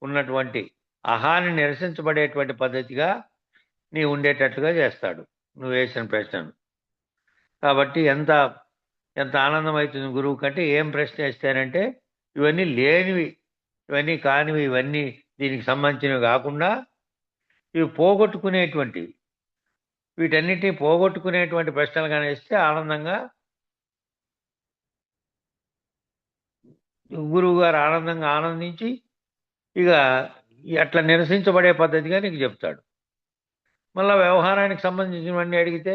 [SPEAKER 1] ఉన్నటువంటి అహాన్ని నిరసించబడేటువంటి పద్ధతిగా నీ ఉండేటట్లుగా చేస్తాడు నువ్వు వేసిన ప్రశ్నను. కాబట్టి ఎంత ఎంత ఆనందం అవుతుంది గురువు కంటే ఏం ప్రశ్న వేస్తానంటే ఇవన్నీ లేనివి, ఇవన్నీ కానివి, ఇవన్నీ దీనికి సంబంధించినవి కాకుండా ఇవి పోగొట్టుకునేటువంటివి, వీటన్నిటిని పోగొట్టుకునేటువంటి ప్రశ్నలు కానీ ఇస్తే ఆనందంగా గురువు గారు ఆనందించి ఇక అట్లా నిరసించబడే పద్ధతిగా నీకు చెప్తాడు. మళ్ళీ వ్యవహారానికి సంబంధించినవన్నీ అడిగితే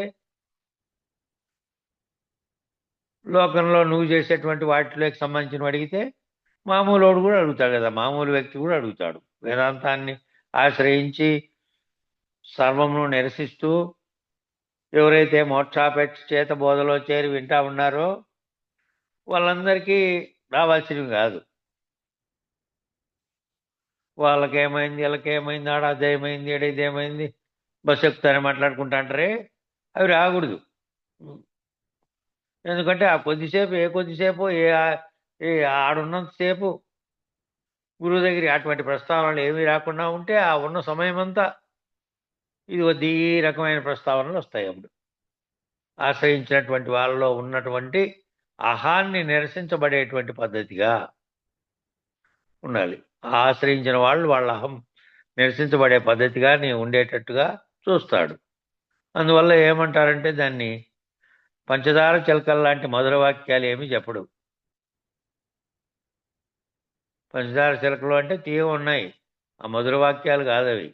[SPEAKER 1] లోకంలో నువ్వు చేసేటువంటి వాటిలోకి సంబంధించినవి అడిగితే మామూలు కూడా అడుగుతాడు కదా, మామూలు వ్యక్తి కూడా అడుగుతాడు. వేదాంతాన్ని ఆశ్రయించి సర్వమును నిరసిస్తూ ఎవరైతే మోక్షాపేక్ష చేత బోధలో చేరి వింటా ఉన్నారో వాళ్ళందరికీ రావాల్సినవి కాదు. వాళ్ళకేమైంది, వీళ్ళకేమైంది, ఆడ అదేమైంది, ఇదేమైంది, బస్సు ఎక్కుతారని మాట్లాడుకుంటా అంటారే, అవి రాకూడదు. ఎందుకంటే ఆ కొద్దిసేపు ఏ ఆడున్నంతసేపు గురువు దగ్గర అటువంటి ప్రస్తావనలు ఏమీ రాకుండా ఉంటే ఆ ఉన్న సమయం అంతా ఇది ఈ రకమైన ప్రస్తావనలు వస్తాయి. అప్పుడు ఆశ్రయించినటువంటి వాళ్ళలో ఉన్నటువంటి అహాన్ని నిరసించబడేటువంటి పద్ధతిగా ఉండాలి. ఆశ్రయించిన వాళ్ళ అహం నిరసించబడే పద్ధతిగా నీ ఉండేటట్టుగా చూస్తాడు. అందువల్ల ఏమంటారంటే దాన్ని పంచదార చిలకల లాంటి మధుర వాక్యాలు ఏమీ చెప్పడు. పంచదార చిలకలు అంటే తీయ ఉన్నాయి, ఆ మధుర వాక్యాలు కాదు అవి.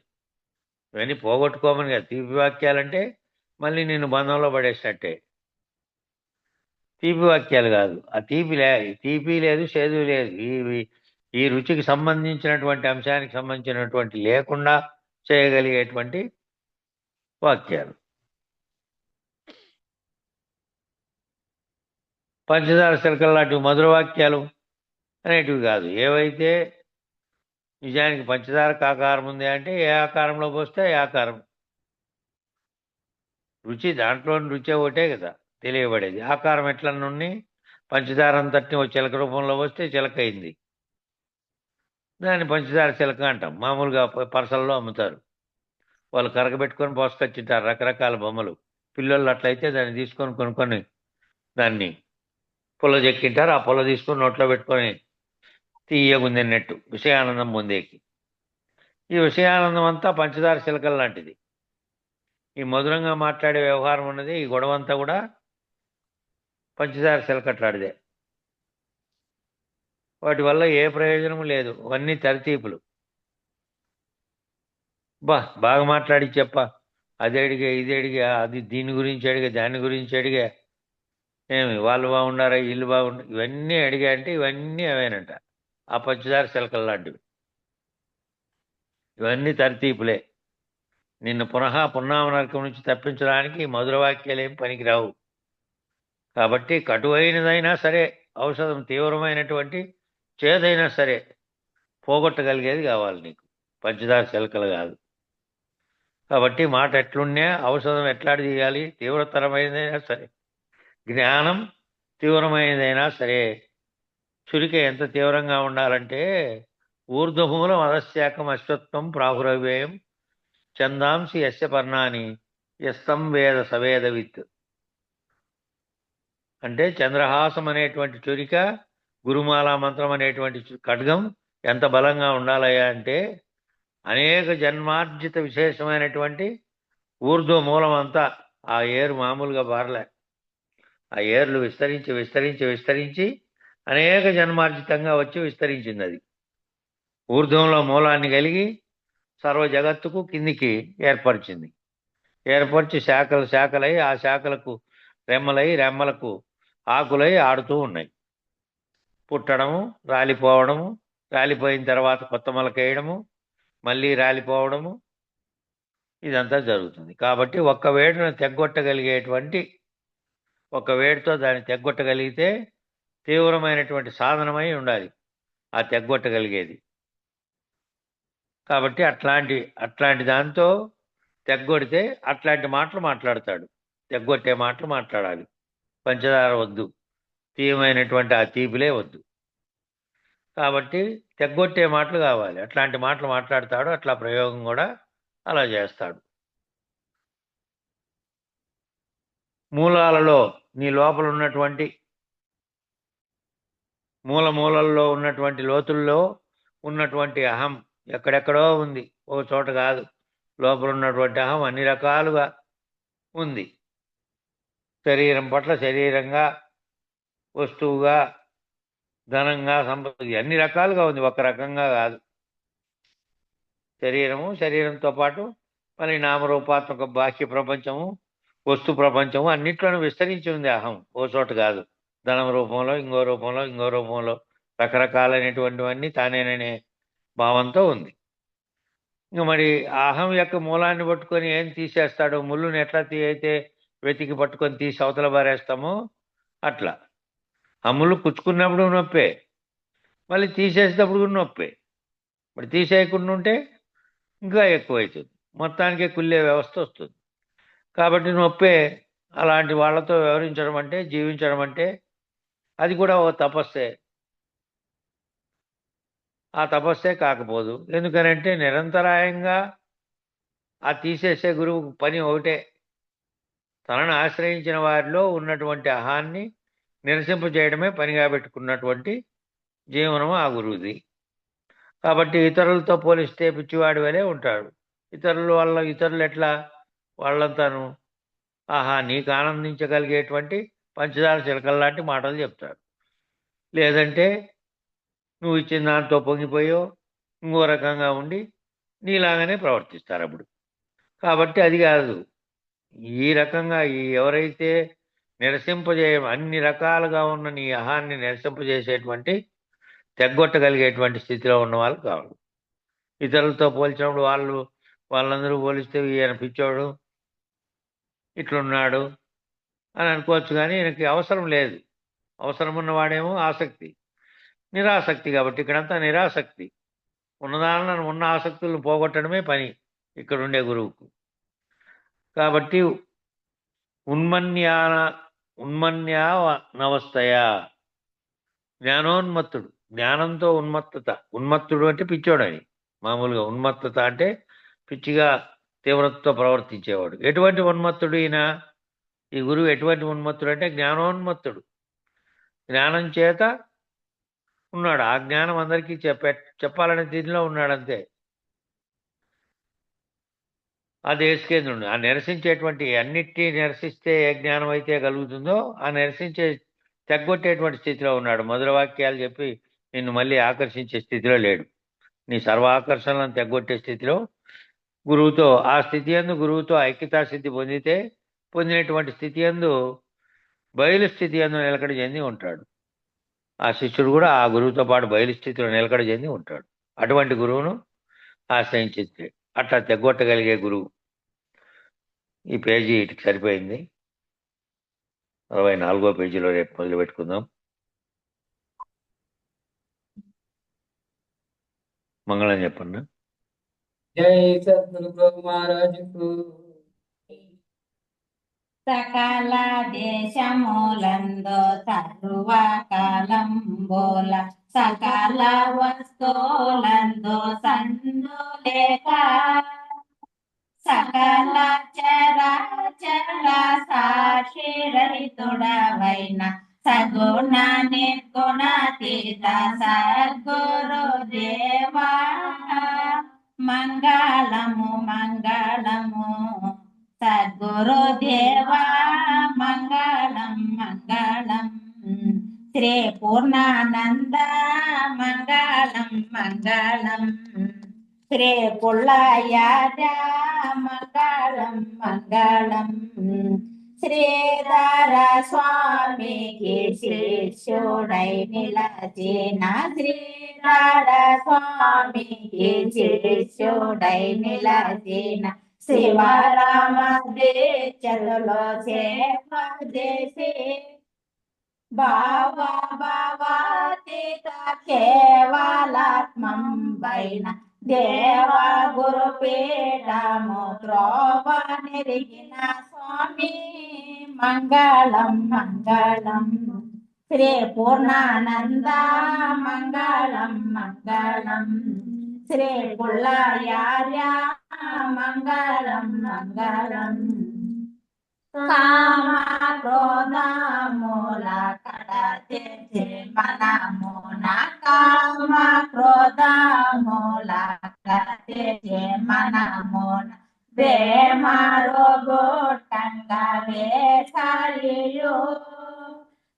[SPEAKER 1] ఇవన్నీ పోగొట్టుకోమని కదా. తీపి వాక్యాలంటే మళ్ళీ నిన్ను బంధంలో పడేసినట్టే. తీపి వాక్యాలు కాదు. ఆ తీపి లేదు, చేదు లేదు. ఈ రుచికి సంబంధించినటువంటి అంశానికి సంబంధించినటువంటి లేకుండా చేయగలిగేటువంటి వాక్యాలు. పంచదార చిలకల లాంటి మధుర వాక్యాలు అనేటివి కాదు. ఏవైతే నిజానికి పంచదారకు ఆకారం ఉంది అంటే ఏ ఆకారంలో పోస్తే ఏ ఆకారం. రుచి దాంట్లోని రుచి ఒకటే కదా తెలియబడేది. ఆకారం ఎట్లా నుండి పంచదార అంతటిని ఒక చిలక రూపంలో వస్తే చిలక అయింది. దాన్ని పంచదార చిలక అంటాం. మామూలుగా పరసల్లో అమ్ముతారు. వాళ్ళు కరగబెట్టుకొని పోసుకొచ్చింటారు రకరకాల బొమ్మలు. పిల్లలు అట్లయితే దాన్ని తీసుకొని కొనుక్కొని దాన్ని పుల్ల చెక్కింటారు. ఆ పుల్ల తీసుకొని నోట్లో పెట్టుకొని తీయగుందిన్నట్టు విషయానందం పొందేకి. ఈ విషయానందం అంతా పంచదార చిలకల లాంటిది. ఈ మధురంగా మాట్లాడే వ్యవహారం ఉన్నది, ఈ గొడవ అంతా కూడా పంచదార చిలకట్లాడిదే. వాటి వల్ల ఏ ప్రయోజనము లేదు, అవన్నీ తెరతీపులు. బాగా మాట్లాడి చెప్ప, అది అడిగా ఇది అడిగా, అది దీని గురించి అడిగా దాని గురించి అడిగా, ఏమి వాళ్ళు బాగున్నారా ఇల్లు బాగుండ, ఇవన్నీ అడిగా అంటే ఇవన్నీ అవేనంట ఆ పంచదార చిలకల లాంటివి. ఇవన్నీ తరతీపులే. నిన్ను పున్నామనరకం నుంచి తప్పించడానికి ఈ మధుర వాక్యాలు ఏం పనికిరావు. కాబట్టి కటువైనదైనా సరే ఔషధం, తీవ్రమైనటువంటి చేదైనా సరే పోగొట్టగలిగేది కావాలి నీకు, పంచదార చిలకలు కాదు. కాబట్టి మాట ఎట్లున్నా ఔషధం ఎట్లాంటి చేయాలి, తీవ్రతరమైనదైనా సరే, జ్ఞానం తీవ్రమైనదైనా సరే. చురిక ఎంత తీవ్రంగా ఉండాలంటే ఊర్ధ్వమూలం అధశాఖం అశ్వత్వం ప్రాహురవ్యయం చందాంసి యస్య పర్ణాని యస్తం వేద సవేదవిత్. అంటే చంద్రహాసం అనేటువంటి చురిక, గురుమాలా మంత్రం అనేటువంటి ఖడ్గం ఎంత బలంగా ఉండాలయ్యా అంటే అనేక జన్మార్జిత విశేషమైనటువంటి ఊర్ధ్వ మూలం అంతా, ఆ ఏరు మామూలుగా బారలే, ఆ ఏర్లు విస్తరించి విస్తరించి విస్తరించి అనేక జన్మార్జితంగా వచ్చి విస్తరించింది. అది ఊర్ధ్వంలో మూలాన్ని కలిగి సర్వ జగత్తుకు కిందికి ఏర్పరిచింది. ఏర్పరిచి శాఖలు శాఖలై, ఆ శాఖలకు రెమ్మలై, రెమ్మలకు ఆకులై ఆడుతూ ఉన్నాయి. పుట్టడము, రాలిపోవడము, రాలిపోయిన తర్వాత కొత్త మొలకేయడము, మళ్ళీ రాలిపోవడము, ఇదంతా జరుగుతుంది. కాబట్టి ఒక్క వేడును తెగ్గొట్టగలిగేటువంటి, ఒక్క వేడితో దాన్ని తెగ్గొట్టగలిగితే తీవ్రమైనటువంటి సాధనమై ఉండాలి ఆ తెగ్గొట్టగలిగేది. కాబట్టి అట్లాంటి దాంతో తెగ్గొడితే అట్లాంటి మాటలు మాట్లాడతాడు. తెగ్గొట్టే మాటలు మాట్లాడాలి. పంచదార వద్దు, తీయమైనటువంటి ఆ తీపిలే వద్దు. కాబట్టి తెగ్గొట్టే మాటలు కావాలి. అట్లాంటి మాటలు మాట్లాడతాడు. అట్లా ప్రయోగం కూడా అలా చేస్తాడు. మూలాలలో, నీ లోపల ఉన్నటువంటి మూలల్లో ఉన్నటువంటి లోతుల్లో ఉన్నటువంటి అహం ఎక్కడెక్కడో ఉంది, ఓ చోట కాదు. లోపల ఉన్నటువంటి అహం అన్ని రకాలుగా ఉంది. శరీరం పట్ల శరీరంగా, వస్తువుగా, ధనంగా, సంపద, అన్ని రకాలుగా ఉంది, ఒక రకంగా కాదు. శరీరంతో పాటు మళ్ళీ నామరూపాత్మక బాహ్య ప్రపంచము, వస్తు ప్రపంచము అన్నిట్లోనూ విస్తరించి ఉంది అహం, ఓ చోట కాదు. ధనం రూపంలో, ఇంకో రూపంలో రకరకాలైనటువంటివన్నీ తానేననే భావంతో ఉంది. ఇంక మరి అహం యొక్క మూలాన్ని పట్టుకొని ఏం తీసేస్తాడో, ముళ్ళుని ఎట్లా అయితే వెతికి పట్టుకొని తీసి అవతల బారేస్తామో అట్లా ఆ ముళ్ళు కుచ్చుకున్నప్పుడు నొప్పే, మళ్ళీ తీసేసేటప్పుడు కూడా నొప్పే. మరి తీసేయకుండా ఉంటే ఇంకా ఎక్కువైతుంది, మొత్తానికే కుళ్ళే వ్యవస్థ వస్తుంది. కాబట్టి నొప్పే. అలాంటి వాళ్ళతో వ్యవహరించడం అంటే, జీవించడం అంటే అది కూడా ఓ తపస్సే. ఆ తపస్సే కాకపోదు. ఎందుకనంటే నిరంతరాయంగా ఆ తీసేసే గురువు పని ఒకటే, తనను ఆశ్రయించిన వారిలో ఉన్నటువంటి అహాన్ని నిరసింపజేయడమే పనిగా పెట్టుకున్నటువంటి జీవనం ఆ గురువుది. కాబట్టి ఇతరులతో పోలిస్తే పిచ్చివాడి వలె ఉంటాడు. ఇతరులు ఎట్లా, వాళ్ళంతాను ఆహా నీకు ఆనందించగలిగేటువంటి పంచదార చిలకల్లాంటి మాటలు చెప్తాడు. లేదంటే నువ్వు ఇచ్చిన దాంతో పొంగిపోయో ఇంకో రకంగా ఉండి నీలాగానే ప్రవర్తిస్తారు అప్పుడు. కాబట్టి అది కాదు. ఈ రకంగా ఎవరైతే అన్ని రకాలుగా ఉన్న నీ అహాన్ని నిరసింపజేసేటువంటి, తెగ్గొట్టగలిగేటువంటి స్థితిలో ఉన్న వాళ్ళు కావాలి. ఇతరులతో పోల్చినప్పుడు వాళ్ళందరూ పోలిస్తే ఈయన పిచ్చోడు, ఇట్లున్నాడు అని అనుకోవచ్చు. కానీ ఈయనకి అవసరం లేదు. అవసరం ఉన్నవాడేమో ఆసక్తి, నిరాసక్తి. కాబట్టి ఇక్కడంతా నిరాసక్తి. ఉన్నదాలను ఉన్న ఆసక్తులను పోగొట్టడమే పని ఇక్కడ ఉండే గురువుకు. కాబట్టి ఉన్మన్యానవస్థయా, జ్ఞానోన్మత్తుడు, జ్ఞానంతో ఉన్మత్తుడు అంటే పిచ్చోడని. మామూలుగా ఉన్మత్తత అంటే పిచ్చిగా తీవ్రతతో ప్రవర్తించేవాడు. ఎటువంటి ఉన్మత్తుడు ఈయన? ఈ గురువు ఎటువంటి ఉన్మత్తుడు అంటే జ్ఞానోన్మత్తుడు. జ్ఞానం చేత ఉన్నాడు. ఆ జ్ఞానం అందరికీ చెప్పాలనే స్థితిలో ఉన్నాడు అంతే. ఆ దేశకేంద్రుడు ఆ నిరసించేటువంటి అన్నిటినీ నిరసిస్తే ఏ జ్ఞానం అయితే కలుగుతుందో ఆ నిరసించే తెగ్గొట్టేటువంటి స్థితిలో ఉన్నాడు. మధుర వాక్యాలు చెప్పి నిన్ను మళ్ళీ ఆకర్షించే స్థితిలో లేడు. నీ సర్వాకర్షణలను తెగ్గొట్టే స్థితిలో గురువుతో ఆ స్థితి యందు గురువుతో ఐక్యతా సిద్ధి పొందినటువంటి స్థితి యందు బయలు స్థితి యందు నిలకడ చెంది ఉంటాడు. ఆ శిష్యుడు కూడా ఆ గురువుతో పాటు బయలు స్థితిలో నిలకడ చెంది ఉంటాడు. అటువంటి గురువును ఆశ్రయించితే అట్లా తెగ్గొట్టగలిగే గురువు. ఈ పేజీ ఇటుకి సరిపోయింది. 64వ పేజీలో రేపు మొదలు పెట్టుకుందాం. మంగళం చెప్పండి.
[SPEAKER 2] జై సద్గురు ప్రభు మహారాజుకు
[SPEAKER 3] సకల దేశములందు సర్వకాలంబోల సకల వస్తువులందు సందు లేక సకల చరాచర సాక్షిరహితుడవైన సగుణ నిర్గుణాతీత సద్గురు దేవా మంగళము మంగళము సద్గురు దేవా మంగళం మంగళం శ్రీ పూర్ణానంద మంగళం మంగళం శ్రీ పుల్లయ్య మంగళం మంగళం శ్రీధర స్వామికి శిష్యుడై నిలచిన శ్రీధర స్వామికి శిష్యుడై నిలచిన శివరామ దీక్షలో సేవ చేసి భావాతీత కేవలాత్మం పైన దేవ గురు పీఠము త్రోవ నెరిగిన స్వామి మంగళం మంగళం శ్రీ పూర్ణానంద మంగళం మంగళం శ్రీ పుల్లయ్య మంగళం మంగళం కామ క్రోధముల కడతే మనమున కామ క్రోధముల కడతే మనమున ప్రేమలో గోటంగా వేసారియు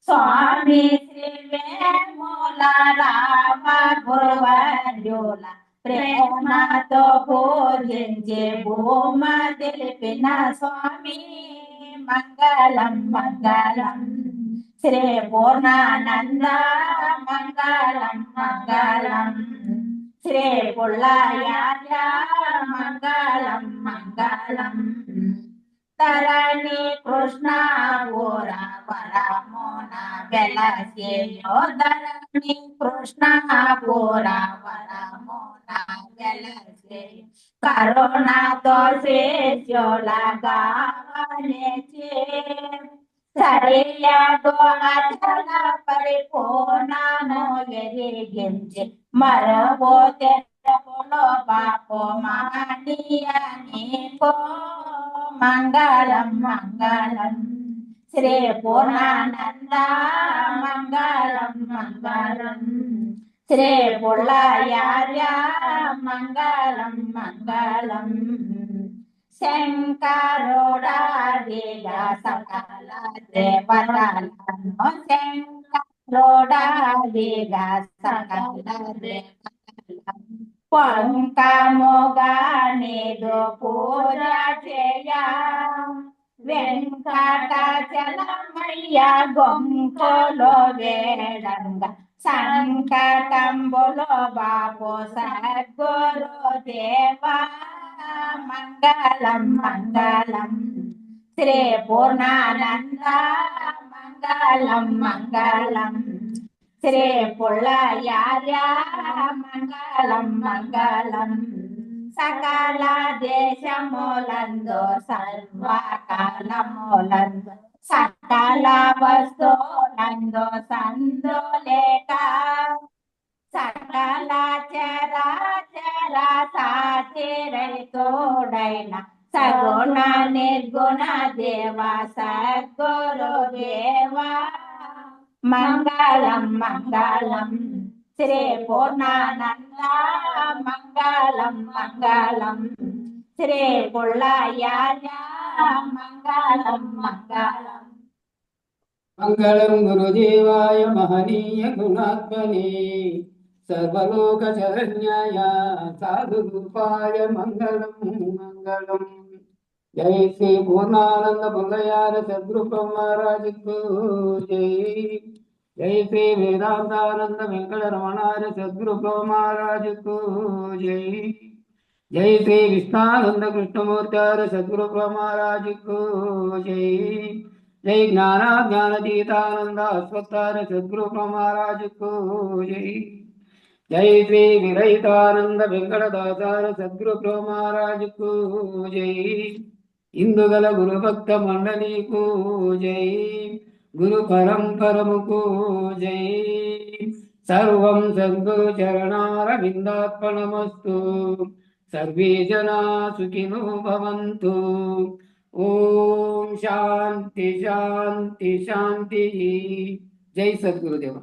[SPEAKER 3] స్వామి శ్రీ వేముల రామ గురువర్యుల ప్రేమతో పూజించే భూమ తెలిపిన స్వామి మంగళం మంగళం శ్రీ పూర్ణానంద మంగళం మంగళం శ్రీ పుల్లయ్య మంగళం మంగళం తరణి కృష్ణ పూర వరమోన వెలసేయో ధరణి కృష్ణ పూర వరమోన వెలసే కరుణతో శిష్యులగావనేచే సరియగో అచల పరిపూర్ణము ఎరిగించి మరపోతే పాపో మహనీయో మంగళం మంగళం శ్రీ పూర్ణానంద మంగళం మంగళం శ్రీ పుల్లయ్య మంగళం మంగళం శంకరుడాదిగా సకల దేవతలను శంకరుడాదిగా సకల దేవతలను పంకముగానేదో పూజ చేయ వెంకటాచలమయ్య గొంకలో వేడంగా సంకటంబులో బాబు సద్గురు దేవా మంగళం మంగళం శ్రీ పూర్ణానంద మంగళం మంగళం శ్రీ పుల్లయ్య మంగళం మంగళం సకల దేశములందు సర్వకాలములందు సకల వస్తువులందు సందు లేక సకల చరాచర సాచిరైతోడైన సగుణ నిర్గుణ దేవ సద్గురు దేవా మంగళం మంగళం శ్రీ పూర్ణానంద మంగళం మంగళం శ్రీ పుల్లయ్య మంగళం మంగళం
[SPEAKER 2] మంగళం గురుదేవాయ మహనీయ గుణాత్మనే సర్వలోక శరణ్యాయ సాధు రూపాయ మంగళం మంగళం. జై శ్రీ పూర్ణానంద పుల్లయార సద్గురు మహారాజుకు జై. జై శ్రీ వేదాంతానంద వెంకట రమణార సద్గురు మహారాజుకు జై. జై శ్రీ విష్ణానంద కృష్ణమూర్తార సద్గురు మహారాజుకు జై. జై జ్ఞానాజ్ఞానతీతానంద అశ్వత్థార సద్గురు మహారాజుకు జై. జై శ్రీ విరహితానంద వెంకటదాసార సద్గురు మహారాజుకు జై. ఇందుగల గురు భక్త మండలికు జై. గురు పరంపరముకు జై. సర్వం సద్గురు చరణారవిందార్పణమస్తు. సర్వే జనా సుఖినో భవంతు. ఓం శాంతి శాంతి శాంతి. జై సద్గురుదేవ.